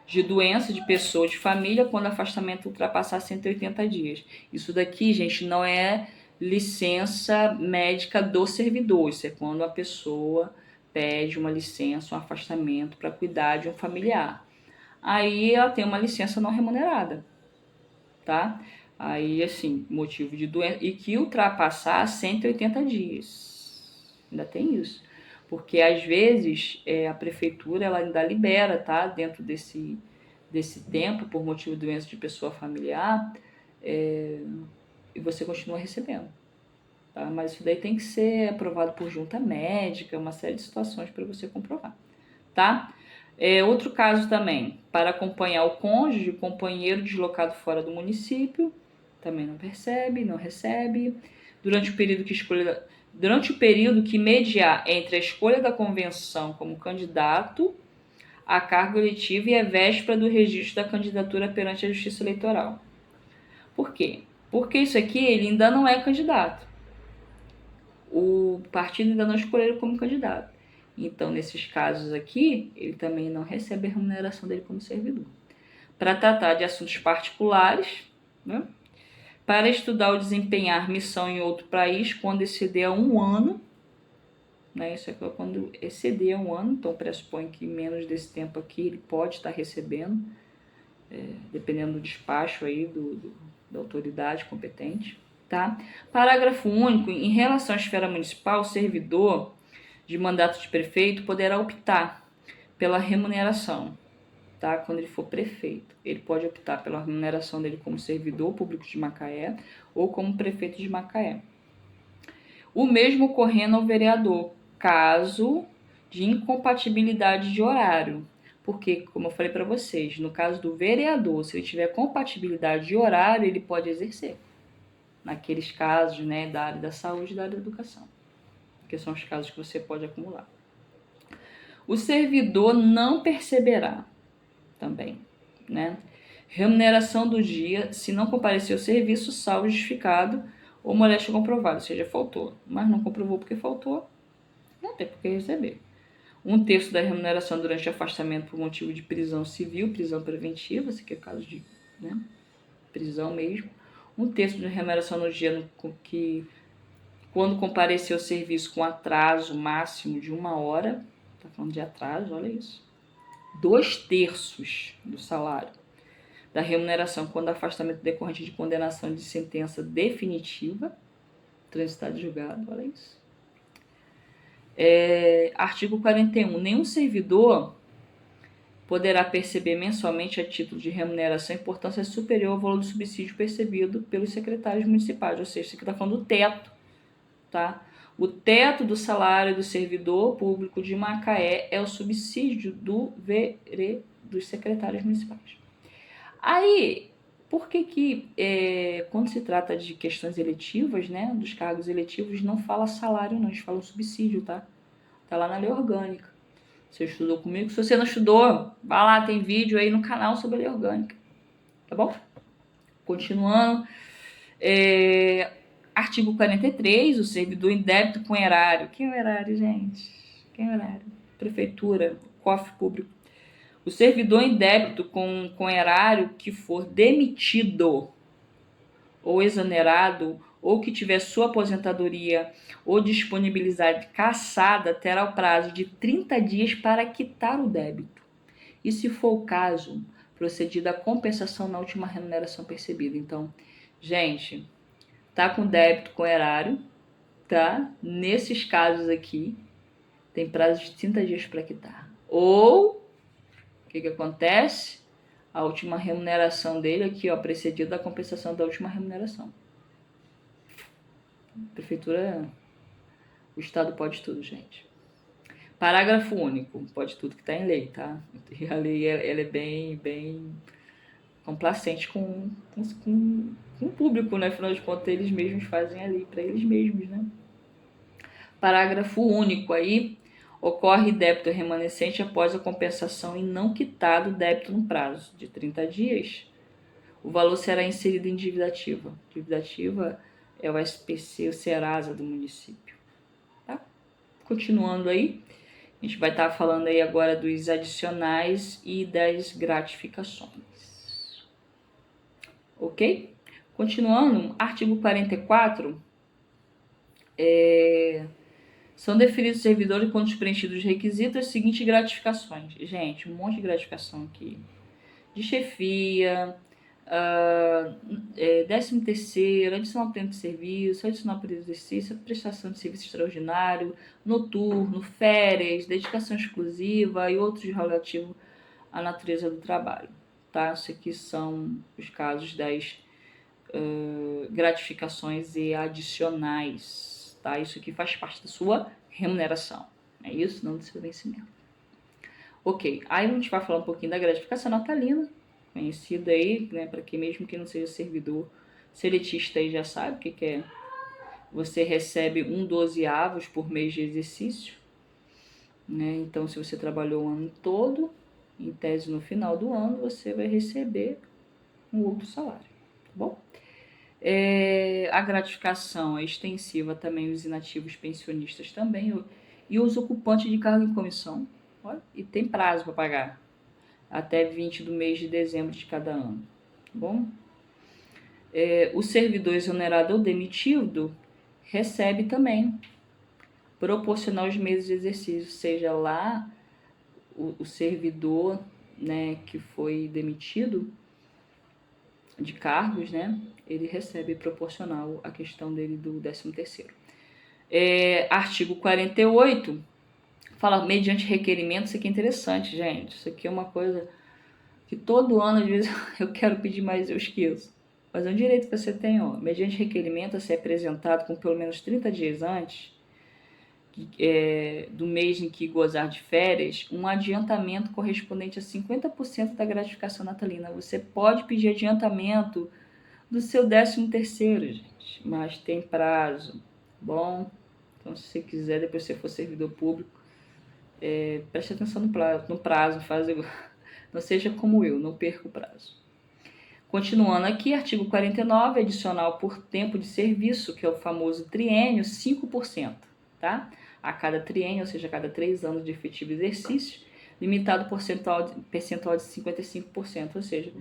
de doença de pessoa, de família, quando o afastamento ultrapassar 180 dias. Isso daqui, gente, não é licença médica do servidor. Isso é quando a pessoa pede uma licença, um afastamento para cuidar de um familiar. Aí ela tem uma licença não remunerada, tá? Aí, assim, motivo de doença, e que ultrapassar 180 dias. Ainda tem isso. Porque, às vezes, a prefeitura ela ainda libera, tá? Dentro desse tempo, por motivo de doença de pessoa familiar, e você continua recebendo. Tá? Mas isso daí tem que ser aprovado por junta médica, uma série de situações para você comprovar. Tá? Outro caso também, para acompanhar o cônjuge, o companheiro deslocado fora do município, também não percebe, não recebe. Durante o período que mediar entre a escolha da convenção como candidato a cargo eletivo e a véspera do registro da candidatura perante a Justiça Eleitoral. Por quê? Porque isso aqui ele ainda não é candidato. O partido ainda não escolheu ele como candidato. Então, nesses casos aqui, ele também não recebe a remuneração dele como servidor. Para tratar de assuntos particulares, né? Para estudar ou desempenhar missão em outro país quando exceder a 1 ano, né? Isso aqui é quando exceder a 1 ano, então pressupõe que menos desse tempo aqui ele pode estar recebendo, dependendo do despacho aí da autoridade competente. Tá? Parágrafo único. Em relação à esfera municipal, o servidor de mandato de prefeito poderá optar pela remuneração, tá? Quando ele for prefeito. Ele pode optar pela remuneração dele como servidor público de Macaé ou como prefeito de Macaé. O mesmo ocorrendo ao vereador, caso de incompatibilidade de horário. Porque, como eu falei para vocês, no caso do vereador, se ele tiver compatibilidade de horário, ele pode exercer. Naqueles casos, né, da área da saúde e da área da educação, que são os casos que você pode acumular. O servidor não perceberá também, né, remuneração do dia se não comparecer ao serviço, salvo justificado ou moléstia comprovada, ou seja, faltou, mas não comprovou porque faltou, não tem por que receber. 1/3 da remuneração durante afastamento por motivo de prisão civil, prisão preventiva, esse aqui é o caso de, né, prisão mesmo. 1/3 da remuneração no dia que quando comparecer ao serviço com atraso máximo de 1 hora, tá falando de atraso, olha isso. 2/3 do salário da remuneração quando afastamento decorrente de condenação de sentença definitiva, transitado e julgado, olha isso. Artigo 41. Nenhum servidor poderá perceber mensalmente a título de remuneração importância superior ao valor do subsídio percebido pelos secretários municipais, ou seja, isso aqui está falando do teto, tá? O teto do salário do servidor público de Macaé é o subsídio dos secretários municipais. Aí, por que quando se trata de questões eletivas, né, dos cargos eletivos, não fala salário não, a gente fala subsídio, tá? Tá lá na lei orgânica. Você estudou comigo? Se você não estudou, vai lá, tem vídeo aí no canal sobre a lei orgânica, tá bom? Continuando, artigo 43, o servidor em débito com erário. Quem é o erário, gente? Quem é o erário? Prefeitura, cofre público. O servidor em débito com erário que for demitido ou exonerado ou que tiver sua aposentadoria ou disponibilidade cassada terá o prazo de 30 dias para quitar o débito. E se for o caso, procedida a compensação na última remuneração percebida. Então, gente, tá com débito com erário, tá? Nesses casos aqui, tem prazo de 30 dias para quitar. Ou, o que acontece? A última remuneração dele aqui, ó, precedida da compensação da última remuneração. Prefeitura, o Estado pode tudo, gente. Parágrafo único, pode tudo que está em lei, tá? E a lei ela é bem complacente com o público, né? Afinal de contas, eles mesmos fazem a lei para eles mesmos, né? Parágrafo único aí, ocorre débito remanescente após a compensação e não quitado o débito no prazo de 30 dias. O valor será inserido em dívida ativa. Dívida ativa é o SPC, o Serasa do município. Tá? Continuando aí, a gente vai estar falando aí agora dos adicionais e das gratificações. Ok? Continuando, artigo 44, são definidos servidores quando preenchidos os requisitos as seguintes gratificações. Gente, um monte de gratificação aqui. De chefia, 13º, adicional tempo de serviço, adicional período de exercício, prestação de serviço extraordinário, noturno, férias, dedicação exclusiva e outros relativos à natureza do trabalho. Tá? Isso aqui são os casos das gratificações e adicionais. Tá? Isso aqui faz parte da sua remuneração. É isso, não do seu vencimento. Ok, aí a gente vai falar um pouquinho da gratificação natalina, conhecida aí, né, para quem mesmo que não seja servidor seletista aí já sabe o que é. Você recebe 1/12 por mês de exercício, né? Então, se você trabalhou o ano todo, em tese no final do ano, você vai receber um outro salário, tá bom? A gratificação é extensiva também os inativos pensionistas também e os ocupantes de cargo em comissão. Olha, e tem prazo para pagar, até 20 do mês de dezembro de cada ano, tá bom? O servidor exonerado ou demitido recebe também, proporcional aos meses de exercício, seja lá o servidor, né, que foi demitido de cargos, né, ele recebe proporcional à questão dele do 13º. Artigo 48 fala mediante requerimento. Isso aqui é interessante, gente. Isso aqui é uma coisa que todo ano, às vezes, eu quero pedir, mas eu esqueço. Mas é um direito que você tem, ó. Mediante requerimento a ser apresentado com pelo menos 30 dias antes do mês em que gozar de férias, um adiantamento correspondente a 50% da gratificação natalina. Você pode pedir adiantamento do seu 13º, gente, mas tem prazo, bom? Então, se você quiser, depois você for servidor público, preste atenção no prazo, faz igual. Não seja como eu, não perca o prazo. Continuando aqui, artigo 49, adicional por tempo de serviço, que é o famoso triênio, 5%, tá? A cada triênio, ou seja, a cada 3 anos de efetivo exercício, limitado percentual de 55%, ou seja,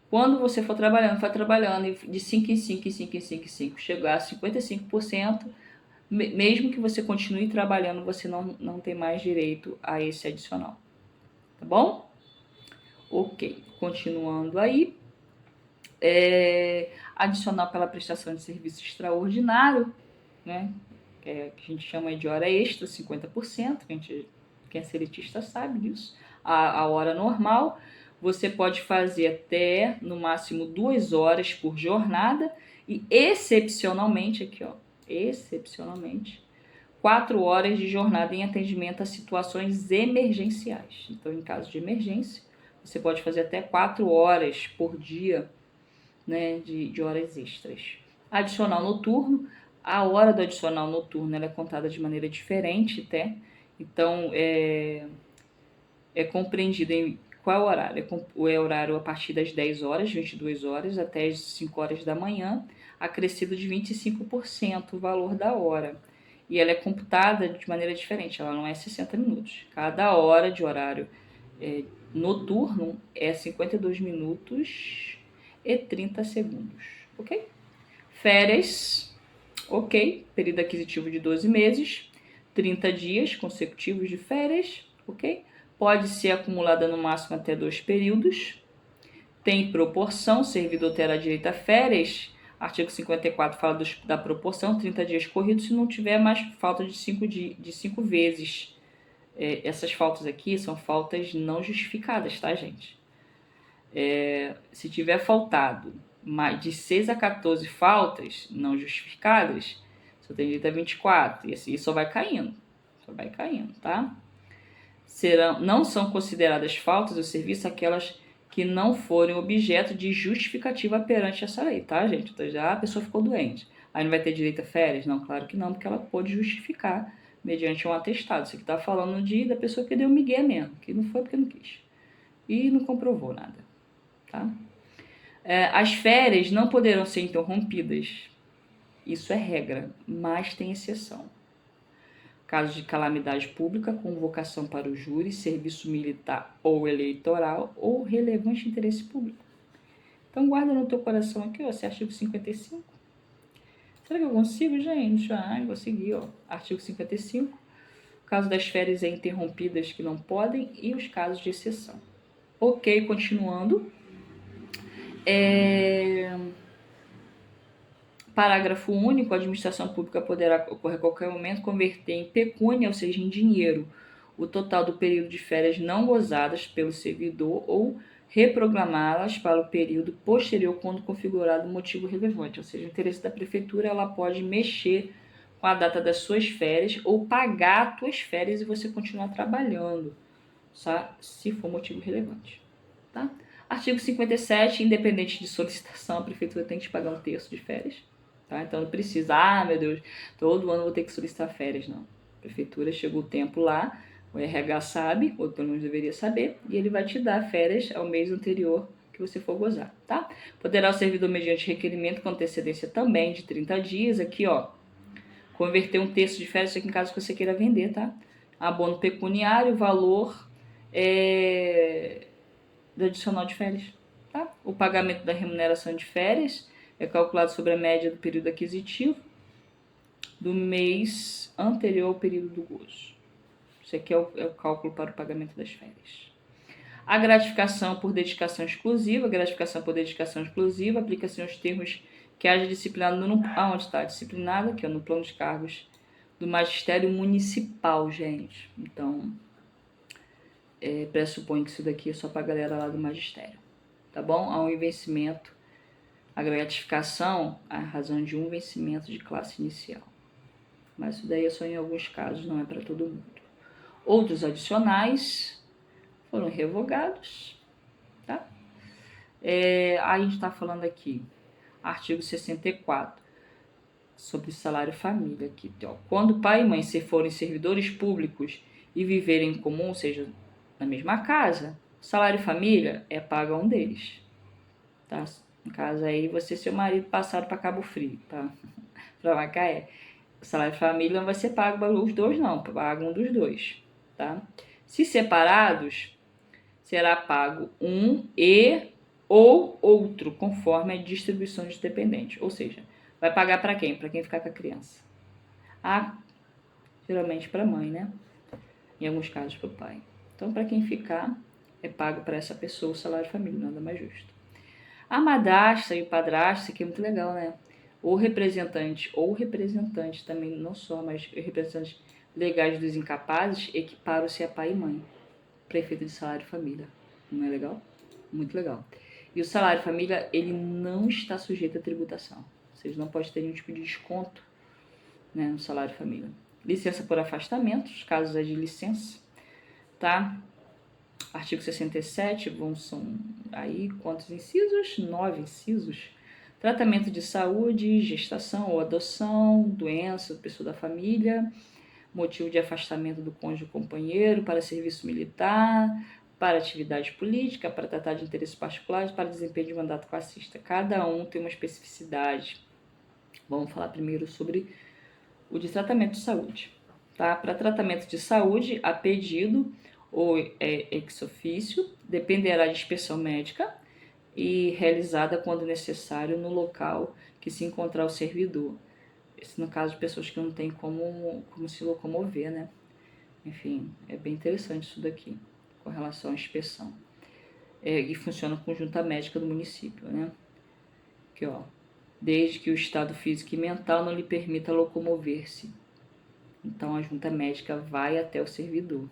quando você for trabalhando de 5 em 5, em 5, em 5, em 5, chegar a 55%, mesmo que você continue trabalhando, você não tem mais direito a esse adicional, tá bom? Ok, continuando aí. Adicional pela prestação de serviço extraordinário, né? Que a gente chama de hora extra, 50%, quem é seletista sabe disso. A hora normal, você pode fazer até, no máximo, 2 horas por jornada e, excepcionalmente, aqui ó, excepcionalmente, 4 horas de jornada em atendimento a situações emergenciais. Então, em caso de emergência, você pode fazer até 4 horas por dia, né, de horas extras. Adicional noturno, a hora do adicional noturno ela é contada de maneira diferente, até. Então, é compreendido em qual horário? É horário a partir das 10 horas, 22 horas, até as 5 horas da manhã, acrescido de 25% o valor da hora. E ela é computada de maneira diferente, ela não é 60 minutos. Cada hora de horário noturno é 52 minutos e 30 segundos, ok? Férias, ok? Período aquisitivo de 12 meses, 30 dias consecutivos de férias, ok? Pode ser acumulada no máximo até 2 períodos. Tem proporção, servidor terá direito a férias. Artigo 54 fala da proporção, 30 dias corridos, se não tiver mais falta de 5 vezes. Essas faltas aqui são faltas não justificadas, tá, gente? Se tiver faltado de 6 a 14 faltas não justificadas, só tem direito a 24. E assim só vai caindo, tá? Não são consideradas faltas do serviço aquelas que não forem objeto de justificativa perante essa lei, tá, gente? Então já a pessoa ficou doente. Aí não vai ter direito a férias? Não, claro que não, porque ela pode justificar mediante um atestado. Isso aqui tá falando da pessoa que deu migué mesmo, que não foi porque não quis. E não comprovou nada, tá? As férias não poderão ser interrompidas. Isso é regra, mas tem exceção. Caso de calamidade pública, convocação para o júri, serviço militar ou eleitoral ou relevante interesse público. Então guarda no teu coração aqui, ó, esse artigo 55. Será que eu consigo, gente? Vou seguir, ó. Artigo 55. Caso das férias interrompidas que não podem e os casos de exceção. Ok, continuando. Parágrafo único, a administração pública poderá ocorrer a qualquer momento converter em pecúnia, ou seja, em dinheiro, o total do período de férias não gozadas pelo servidor ou reprogramá-las para o período posterior quando configurado um motivo relevante. Ou seja, o interesse da prefeitura, ela pode mexer com a data das suas férias ou pagar as tuas férias e você continuar trabalhando. só se for motivo relevante, tá? Artigo 57, independente de solicitação, a prefeitura tem que te pagar 1/3 de férias, tá? Então não precisa, meu Deus, todo ano vou ter que solicitar férias, não. A prefeitura chegou o tempo lá, o RH sabe, ou pelo menos deveria saber, e ele vai te dar férias ao mês anterior que você for gozar, tá? Poderá o servidor, mediante requerimento com antecedência também de 30 dias, aqui, ó, converter 1/3 de férias aqui em caso que você queira vender, tá? Abono pecuniário, valor do adicional de férias, tá? O pagamento da remuneração de férias é calculado sobre a média do período aquisitivo do mês anterior ao período do gozo. Isso aqui é o cálculo para o pagamento das férias. A gratificação por dedicação exclusiva. Gratificação por dedicação exclusiva aplica-se aos termos que haja disciplinado aonde está disciplinado, que é no plano de cargos do magistério municipal, gente. Então, pressupõe que isso daqui é só para a galera lá do magistério, tá bom? Há um vencimento, a gratificação, a razão de um vencimento de classe inicial. Mas isso daí é só em alguns casos, não é para todo mundo. Outros adicionais foram revogados, tá? A gente está falando aqui, artigo 64, sobre salário família. Aqui, ó. Quando pai e mãe se forem servidores públicos e viverem em comum, ou seja, na mesma casa, salário família é pago a um deles, tá? No caso aí, você e seu marido passaram para Cabo Frio, tá? Para Macaé. O salário família não vai ser pago para os dois, não, paga um dos dois, tá? Se separados, será pago um ou outro, conforme a distribuição de dependente. Ou seja, vai pagar para quem? Para quem ficar com a criança. Geralmente para a mãe, né? Em alguns casos para o pai. Então, para quem ficar, é pago para essa pessoa o salário família, nada mais justo. A madrasta e o padrasto, que é muito legal, né? Ou representante também, não só, mas representantes legais dos incapazes, equiparam-se a pai e mãe. Prefeito de salário família. Não é legal? Muito legal. E o salário família, ele não está sujeito à tributação. Vocês não podem ter nenhum tipo de desconto, né, no salário família. Licença por afastamento, os casos é de licença, tá? Artigo 67, são aí quantos incisos? 9 incisos. Tratamento de saúde, gestação ou adoção, doença, pessoa da família, motivo de afastamento do cônjuge ou companheiro, para serviço militar, para atividade política, para tratar de interesses particulares, para desempenho de mandato classista. Cada um tem uma especificidade. Vamos falar primeiro sobre o de tratamento de saúde. Tá? Para tratamento de saúde, a pedido ou ex officio, dependerá de inspeção médica e realizada quando necessário no local que se encontrar o servidor. Esse no caso de pessoas que não têm como se locomover, né? Enfim, é bem interessante isso daqui, com relação à inspeção. E funciona com junta médica do município, né? Aqui, ó. Desde que o estado físico e mental não lhe permita locomover-se. Então, a junta médica vai até o servidor.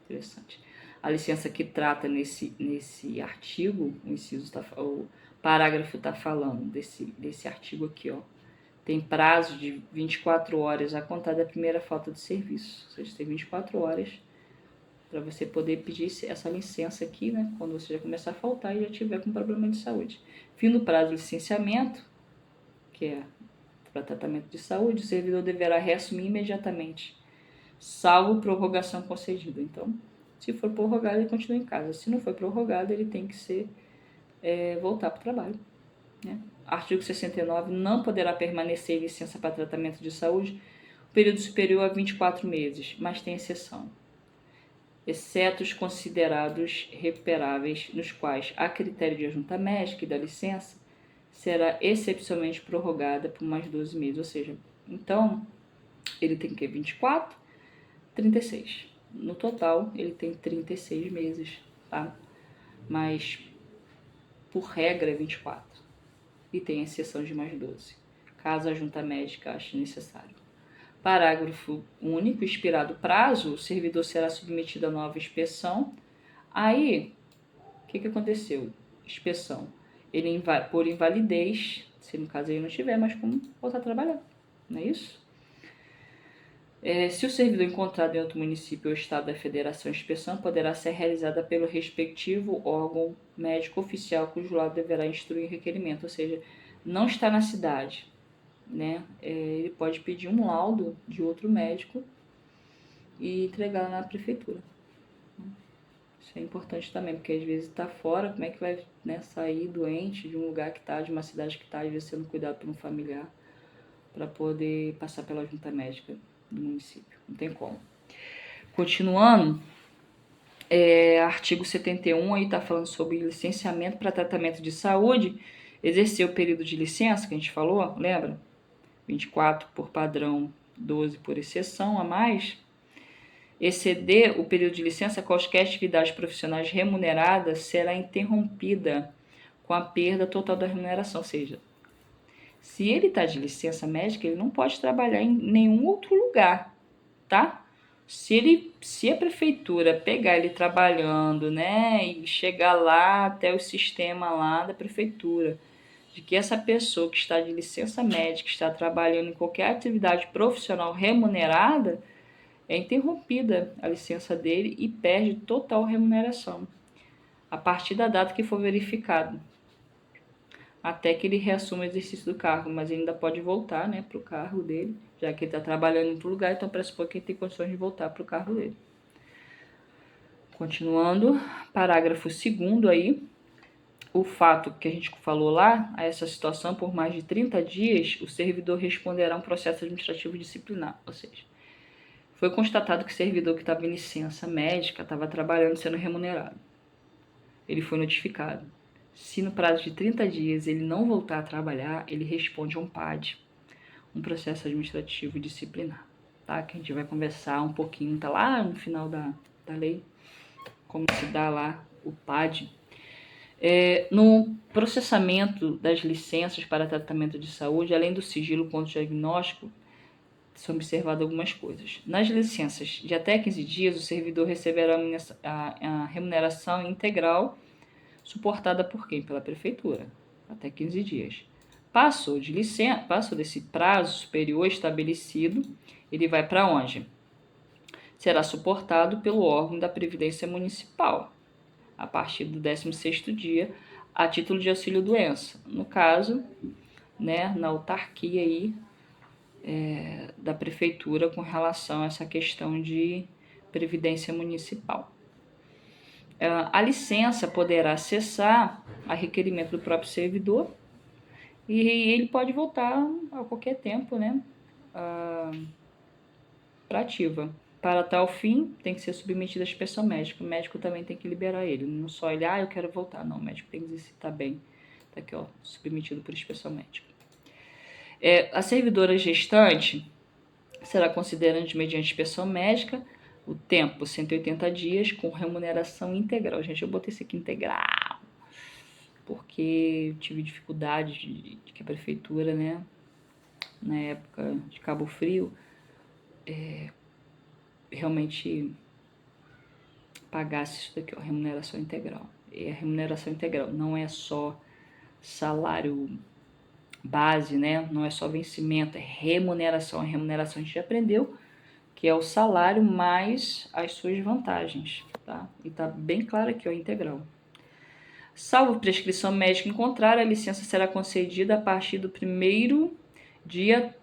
Interessante. A licença que trata nesse artigo, o parágrafo está falando desse artigo aqui, ó. Tem prazo de 24 horas a contar da primeira falta de serviço. Ou seja, tem 24 horas para você poder pedir essa licença aqui, né? Quando você já começar a faltar e já tiver com problema de saúde. Fim do prazo de licenciamento, que é para tratamento de saúde, o servidor deverá reassumir imediatamente, salvo prorrogação concedida. Então, se for prorrogado, ele continua em casa. Se não for prorrogado, ele tem que voltar para o trabalho, né? Artigo 69, não poderá permanecer em licença para tratamento de saúde período superior a 24 meses, mas tem exceção, exceto os considerados recuperáveis, nos quais, a critério de junta médica e da licença, será excepcionalmente prorrogada por mais 12 meses. Ou seja, então, ele tem que 24, 36. No total, ele tem 36 meses, tá? Mas, por regra, é 24. E tem exceção de mais 12, caso a junta médica ache necessário. Parágrafo único, expirado o prazo, o servidor será submetido a nova inspeção. Aí, o que aconteceu? Inspeção. Ele, por invalidez, se no caso ele não tiver mais como voltar a trabalhar, não é isso? Se o servidor encontrado em outro município ou estado da federação, a inspeção poderá ser realizada pelo respectivo órgão médico oficial, cujo lado deverá instruir o requerimento, ou seja, não está na cidade, né? Ele pode pedir um laudo de outro médico e entregar na prefeitura. Isso é importante também, porque às vezes está fora, como é que vai, né, sair doente de um lugar que está, de uma cidade que está, às vezes sendo cuidado por um familiar, para poder passar pela junta médica do município. Não tem como. Continuando, artigo 71 aí está falando sobre licenciamento para tratamento de saúde. Exercer o período de licença, que a gente falou, lembra? 24 por padrão, 12 por exceção a mais. Exceder o período de licença, quaisquer atividades profissionais remuneradas será interrompida com a perda total da remuneração. Ou seja, se ele está de licença médica, ele não pode trabalhar em nenhum outro lugar, tá? Se a prefeitura pegar ele trabalhando, né, e chegar lá até o sistema lá da prefeitura, de que essa pessoa que está de licença médica está trabalhando em qualquer atividade profissional remunerada, é interrompida a licença dele e perde total remuneração, a partir da data que for verificado, até que ele reassuma o exercício do cargo, mas ele ainda pode voltar, né, para o cargo dele, já que ele está trabalhando em outro lugar, então pressupõe que ele tem condições de voltar para o cargo dele. Continuando, parágrafo 2º aí, o fato que a gente falou lá, a essa situação, por mais de 30 dias, o servidor responderá a um processo administrativo disciplinar, ou seja, foi constatado que o servidor que estava em licença médica estava trabalhando sendo remunerado. Ele foi notificado. Se no prazo de 30 dias ele não voltar a trabalhar, ele responde a um PAD, um processo administrativo disciplinar, tá? Que a gente vai conversar um pouquinho, tá lá no final da lei, como se dá lá o PAD. No processamento das licenças para tratamento de saúde, além do sigilo contra o diagnóstico, são observadas algumas coisas. Nas licenças de até 15 dias, o servidor receberá a remuneração integral suportada por quem? Pela prefeitura, até 15 dias. Passou desse prazo superior estabelecido, ele vai para onde? Será suportado pelo órgão da Previdência Municipal, a partir do 16º dia, a título de auxílio-doença. No caso, né, na autarquia aí, da prefeitura com relação a essa questão de previdência municipal. A licença poderá cessar a requerimento do próprio servidor e ele pode voltar a qualquer tempo, né, para ativa. Para tal fim, tem que ser submetido à inspeção médica. O médico também tem que liberar ele. Não só ele, eu quero voltar. Não, o médico tem que dizer se está bem. Está aqui, ó, submetido por inspeção médica. A servidora gestante será considerada mediante inspeção médica o tempo 180 dias com remuneração integral. Gente, eu botei isso aqui integral porque eu tive dificuldade de que a prefeitura, né, na época de Cabo Frio, realmente pagasse isso daqui, ó, remuneração integral. E a remuneração integral não é só salário base, né? Não é só vencimento, é remuneração. A remuneração a gente já aprendeu que é o salário mais as suas vantagens, tá? E tá bem claro aqui, ó, integral. Salvo prescrição médica em contrário, a licença será concedida a partir do 1º dia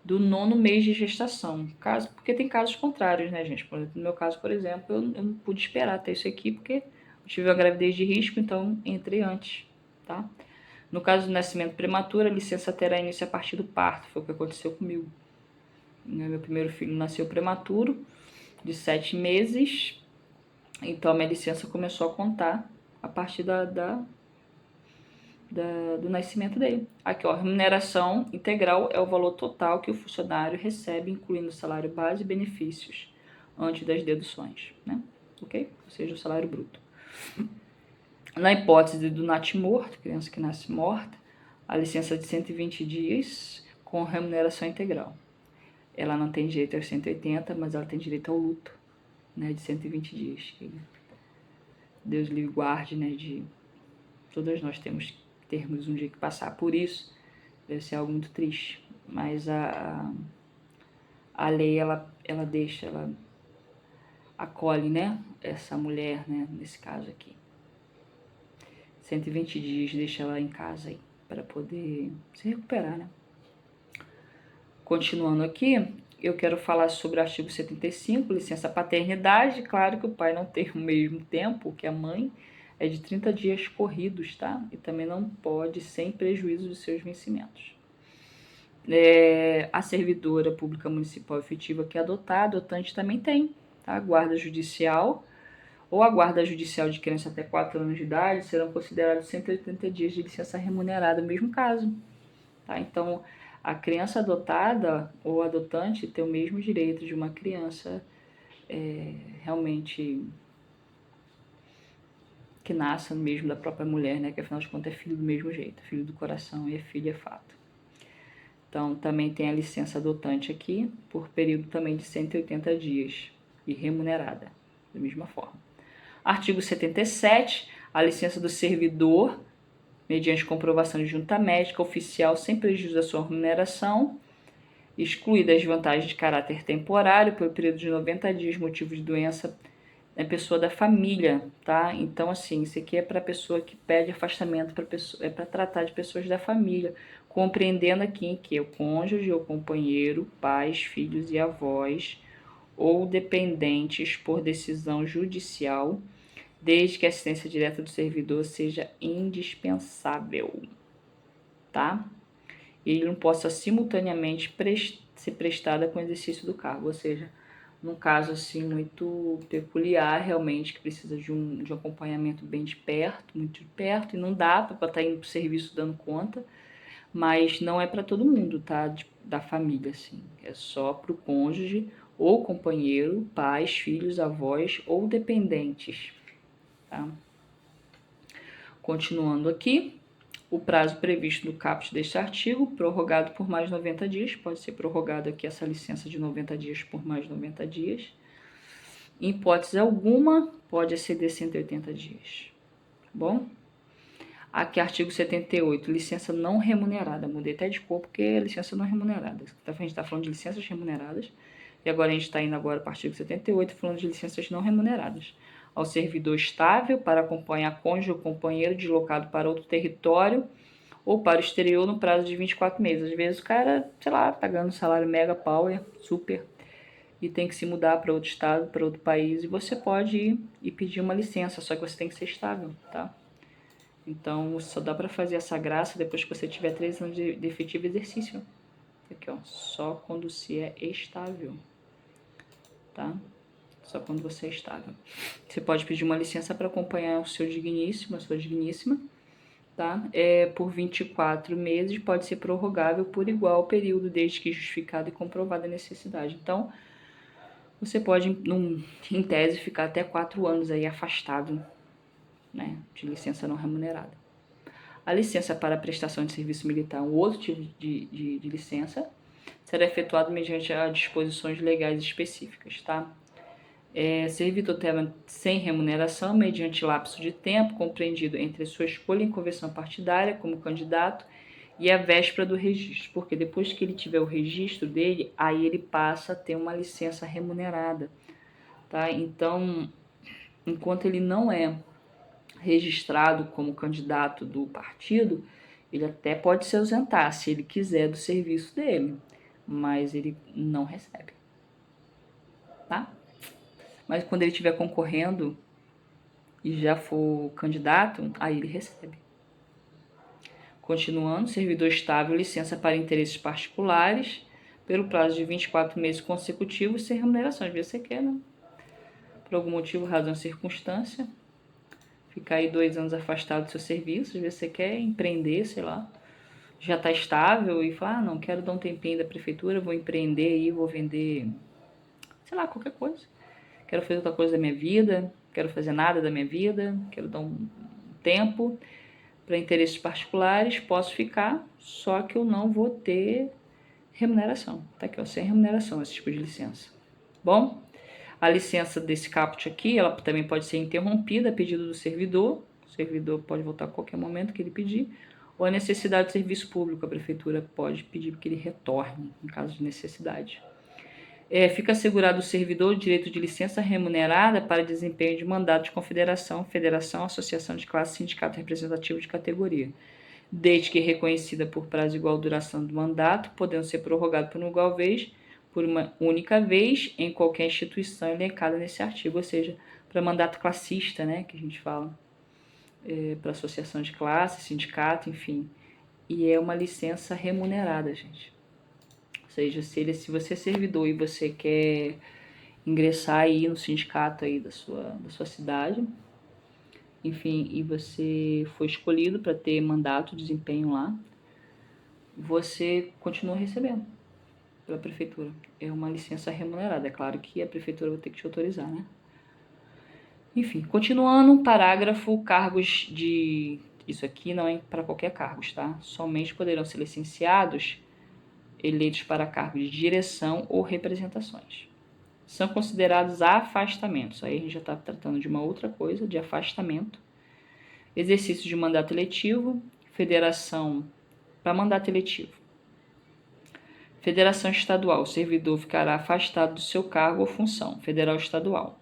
do 9º mês de gestação. Porque tem casos contrários, né, gente? No meu caso, por exemplo, eu não pude esperar até isso aqui, porque eu tive uma gravidez de risco, então entrei antes, tá? No caso do nascimento prematuro, a licença terá início a partir do parto, foi o que aconteceu comigo. Meu primeiro filho nasceu prematuro, de 7 meses, então a minha licença começou a contar a partir do nascimento dele. Aqui, ó, remuneração integral é o valor total que o funcionário recebe, incluindo salário base e benefícios, antes das deduções, né? Ok? Ou seja, o salário bruto. Na hipótese do natimorto, criança que nasce morta, a licença de 120 dias com remuneração integral. Ela não tem direito aos 180, mas ela tem direito ao luto, né, de 120 dias. Deus lhe guarde, né, de todas nós termos um dia que passar por isso. Deve ser algo muito triste, mas a lei, ela deixa, ela acolhe, né, essa mulher, né, nesse caso aqui. 120 dias deixa ela em casa aí, para poder se recuperar, né. Continuando aqui, eu quero falar sobre o artigo 75, licença paternidade. Claro que o pai não tem o mesmo tempo que a mãe, é de 30 dias corridos, tá? E também não pode sem prejuízo dos seus vencimentos. A servidora pública municipal efetiva que adotar, a adotante também tem, tá? Guarda judicial ou a guarda judicial de criança até 4 anos de idade serão considerados 180 dias de licença remunerada no mesmo caso, tá? Então, a criança adotada ou adotante tem o mesmo direito de uma criança realmente que nasça mesmo da própria mulher, né? Que afinal de contas é filho do mesmo jeito, filho do coração e é filho é fato. Então, também tem a licença adotante aqui, por período também de 180 dias e remunerada, da mesma forma. Artigo 77, a licença do servidor, mediante comprovação de junta médica oficial, sem prejuízo da sua remuneração, excluídas as vantagens de caráter temporário pelo período de 90 dias, motivo de doença da pessoa da família, tá? Então, assim, isso aqui é para pessoa que pede afastamento, é para tratar de pessoas da família, compreendendo aqui que o cônjuge ou companheiro, pais, filhos e avós, ou dependentes por decisão judicial, desde que a assistência direta do servidor seja indispensável, tá? E ele não possa simultaneamente ser prestada com o exercício do cargo, ou seja, num caso assim muito peculiar, realmente, que precisa de um acompanhamento bem de perto, muito de perto, e não dá para estar indo para o serviço dando conta, mas não é para todo mundo, tá? Da família, assim. É só para o cônjuge ou companheiro, pais, filhos, avós ou dependentes, tá? Continuando aqui, o prazo previsto no caput deste artigo, prorrogado por mais 90 dias, pode ser prorrogado aqui essa licença de 90 dias por mais 90 dias. Em hipótese alguma, pode exceder 180 dias, tá bom? Aqui, artigo 78, licença não remunerada. Mudei até de cor porque é licença não remunerada. A gente está falando de licenças remuneradas. E agora a gente está indo agora para o artigo 78, falando de licenças não remuneradas. Ao servidor estável para acompanhar cônjuge ou companheiro deslocado para outro território ou para o exterior no prazo de 24 meses. Às vezes o cara, sei lá, tá ganhando salário mega power, super, e tem que se mudar para outro estado, para outro país, e você pode ir e pedir uma licença, só que você tem que ser estável, tá? Então, só dá para fazer essa graça depois que você tiver 3 anos de efetivo exercício. Aqui, ó, só quando se é estável, tá? Só quando você é estável. Você pode pedir uma licença para acompanhar o seu digníssimo, a sua digníssima, tá? Por 24 meses, pode ser prorrogável por igual período, desde que justificada e comprovada a necessidade. Então, você pode, em tese, ficar até 4 anos aí afastado, né, de licença não remunerada. A licença para prestação de serviço militar, um outro tipo de licença, será efetuado mediante as disposições legais específicas, tá? Servidor sem remuneração, mediante lapso de tempo compreendido entre sua escolha em convenção partidária como candidato e a véspera do registro, porque depois que ele tiver o registro dele, aí ele passa a ter uma licença remunerada, tá? Então, enquanto ele não é registrado como candidato do partido, ele até pode se ausentar, se ele quiser, do serviço dele, mas ele não recebe, tá? Mas quando ele estiver concorrendo e já for candidato, aí ele recebe. Continuando, servidor estável, licença para interesses particulares, pelo prazo de 24 meses consecutivos, sem remuneração. Às vezes você quer, né? Por algum motivo, razão, circunstância, ficar aí 2 anos afastado do seu serviço, às vezes você quer empreender, sei lá, já está estável e fala, não, quero dar um tempinho da prefeitura, vou empreender aí, vou vender, sei lá, qualquer coisa. Quero fazer outra coisa da minha vida, quero fazer nada da minha vida, quero dar um tempo para interesses particulares, posso ficar, só que eu não vou ter remuneração. Tá aqui, ó, sem remuneração esse tipo de licença. Bom, a licença desse caput aqui, ela também pode ser interrompida a pedido do servidor. O servidor pode voltar a qualquer momento que ele pedir. Ou a necessidade de serviço público, a prefeitura pode pedir que ele retorne, em caso de necessidade. Fica assegurado ao servidor o direito de licença remunerada para desempenho de mandato de confederação, federação, associação de classe, sindicato representativo de categoria, desde que reconhecida por prazo igual à duração do mandato, podendo ser prorrogado por uma única vez em qualquer instituição elencada nesse artigo, ou seja, para mandato classista, né, que a gente fala, para associação de classe, sindicato, enfim. E é uma licença remunerada, gente. Ou seja, se você é servidor e você quer ingressar aí no sindicato aí da sua cidade, enfim, e você foi escolhido para ter mandato, desempenho lá, você continua recebendo pela prefeitura. É uma licença remunerada. É claro que a prefeitura vai ter que te autorizar, né? Enfim, continuando, parágrafo, cargos de... Isso aqui não é para qualquer cargos, tá? Somente poderão ser licenciados eleitos para cargos de direção ou representações. São considerados afastamentos. Aí a gente já está tratando de uma outra coisa, de afastamento. Exercício de mandato eletivo, federação para mandato eletivo. Federação estadual, o servidor ficará afastado do seu cargo ou função, federal ou estadual.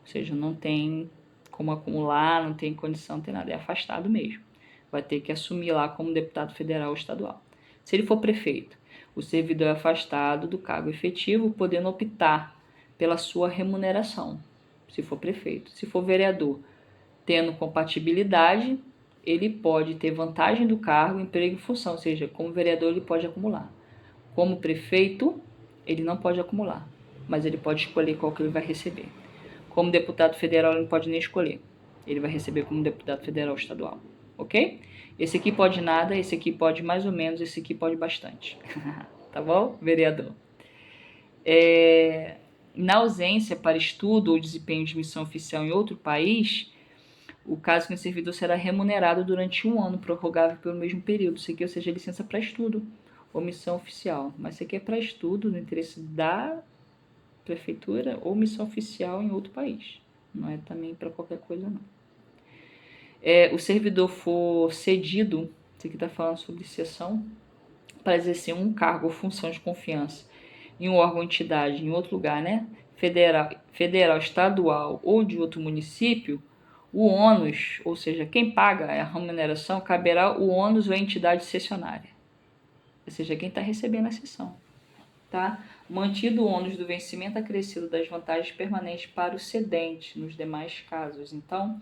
Ou seja, não tem como acumular, não tem condição, não tem nada, é afastado mesmo. Vai ter que assumir lá como deputado federal ou estadual. Se ele for prefeito, o servidor é afastado do cargo efetivo, podendo optar pela sua remuneração, se for prefeito. Se for vereador, tendo compatibilidade, ele pode ter vantagem do cargo, emprego e função, ou seja, como vereador ele pode acumular. Como prefeito, ele não pode acumular, mas ele pode escolher qual que ele vai receber. Como deputado federal, ele não pode nem escolher. Ele vai receber como deputado federal estadual, ok? Esse aqui pode nada, esse aqui pode mais ou menos, esse aqui pode bastante. Tá bom, vereador? Na ausência para estudo ou desempenho de missão oficial em outro país, o caso que o servidor será remunerado durante 1 ano, prorrogável pelo mesmo período. Isso aqui, ou seja, licença para estudo ou missão oficial. Mas isso aqui é para estudo no interesse da prefeitura ou missão oficial em outro país. Não é também para qualquer coisa, não. O servidor for cedido, isso aqui está falando sobre cessão, para exercer um cargo ou função de confiança em um órgão ou entidade em outro lugar, né? Federal, estadual ou de outro município, o ônus, ou seja, quem paga a remuneração, caberá o ônus ou a entidade cessionária. Ou seja, quem está recebendo a cessão. Tá? Mantido o ônus do vencimento acrescido das vantagens permanentes para o cedente nos demais casos. Então,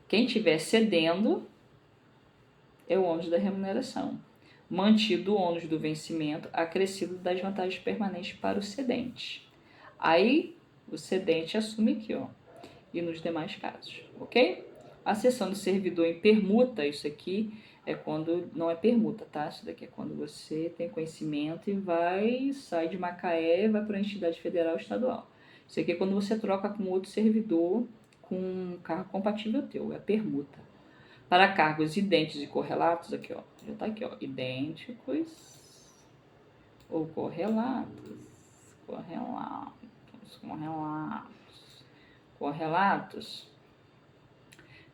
quem estiver cedendo é o ônus da remuneração. Mantido o ônus do vencimento acrescido das vantagens permanentes para o cedente. Aí, o cedente assume aqui, ó, e nos demais casos, ok? A cessão do servidor em permuta, isso aqui é quando não é permuta, tá? Isso daqui é quando você tem conhecimento e sai de Macaé e vai para a entidade federal ou estadual. Isso aqui é quando você troca com outro servidor com um cargo compatível teu, é permuta. Para cargos idênticos e correlatos, aqui ó, já tá aqui ó, idênticos ou correlatos,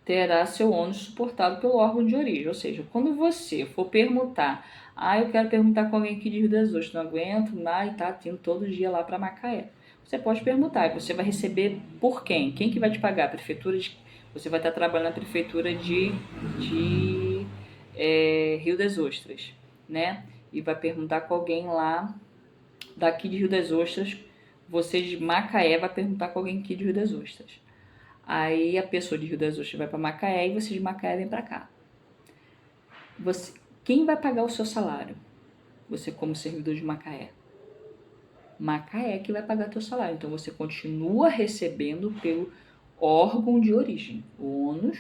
terá seu ônus suportado pelo órgão de origem. Ou seja, quando você for permutar, eu quero permutar com alguém aqui de Rio das Ostras, não aguento, e tá indo todo dia lá para Macaé. Você pode permutar, e você vai receber por quem? Quem que vai te pagar? A prefeitura você vai estar trabalhando na prefeitura de Rio das Ostras, né? E vai perguntar com alguém lá daqui de Rio das Ostras. Você de Macaé vai perguntar com alguém aqui de Rio das Ostras. Aí a pessoa de Rio das Ostras vai para Macaé e você de Macaé vem para cá. Quem vai pagar o seu salário? Você como servidor de Macaé. Macaé que vai pagar teu salário. Então você continua recebendo pelo órgão de origem. O ônus,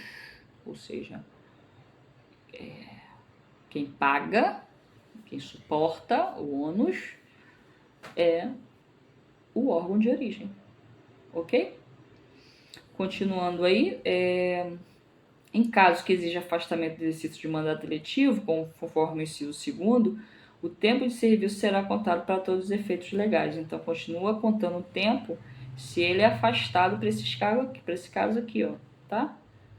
ou seja, quem paga, quem suporta o ônus é o órgão de origem. Ok? Continuando aí, em caso que exija afastamento do exercício de mandato eletivo, conforme o inciso 2º, o tempo de serviço será contado para todos os efeitos legais. Então, continua contando o tempo se ele é afastado para esse caso aqui, ó, tá?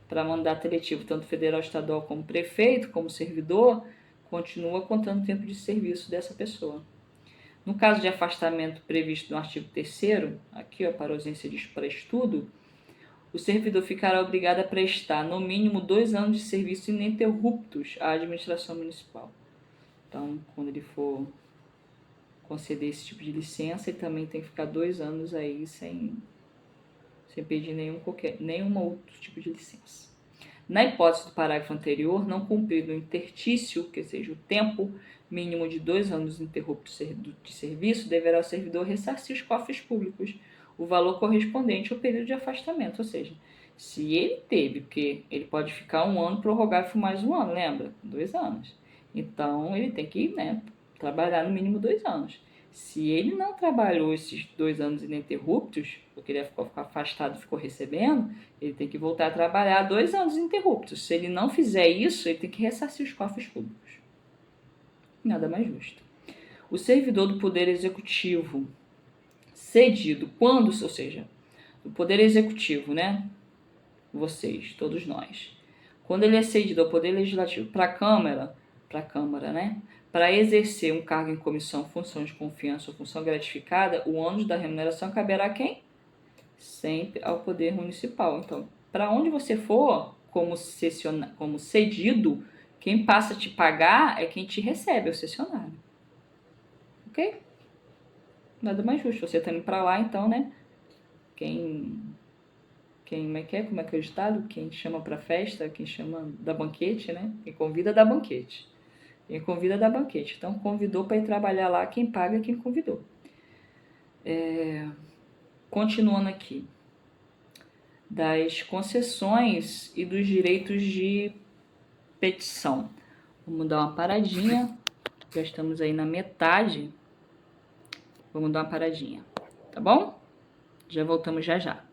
Para mandato eletivo, tanto federal, estadual, como prefeito, como servidor, continua contando o tempo de serviço dessa pessoa. No caso de afastamento previsto no artigo 3º, aqui ó, para ausência para estudo, o servidor ficará obrigado a prestar no mínimo 2 anos de serviço ininterruptos à administração municipal. Então, quando ele for conceder esse tipo de licença, ele também tem que ficar 2 anos aí sem pedir nenhum outro tipo de licença. Na hipótese do parágrafo anterior, não cumprido o interstício, que seja o tempo mínimo de 2 anos interruptos de serviço, deverá o servidor ressarcir os cofres públicos o valor correspondente ao período de afastamento. Ou seja, se ele teve, porque ele pode ficar 1 ano prorrogável por mais 1 ano, lembra? 2 anos. Então, ele tem que trabalhar no mínimo 2 anos. Se ele não trabalhou esses 2 anos ininterruptos, porque ele ficou afastado e ficou recebendo, ele tem que voltar a trabalhar 2 anos ininterruptos. Se ele não fizer isso, ele tem que ressarcir os cofres públicos. Nada mais justo. O servidor do Poder Executivo cedido quando, ou seja, do Poder Executivo, né? Vocês, todos nós. Quando ele é cedido ao Poder Legislativo para a Câmara, né? Para exercer um cargo em comissão, função de confiança ou função gratificada, o ônus da remuneração caberá a quem? Sempre ao Poder Municipal. Então, para onde você for, como cedido, quem passa a te pagar é quem te recebe, é o cessionário. Ok? Nada mais justo. Você tá indo para lá, então, né? Como é que é o ditado? Quem chama para festa, quem chama da banquete, né? Quem convida dá banquete. Quem convida dá banquete. Então, convidou para ir trabalhar lá, quem paga é quem convidou. Continuando aqui. Das concessões e dos direitos de petição. Vamos dar uma paradinha. Já estamos aí na metade. Vamos dar uma paradinha. Tá bom? Já voltamos já.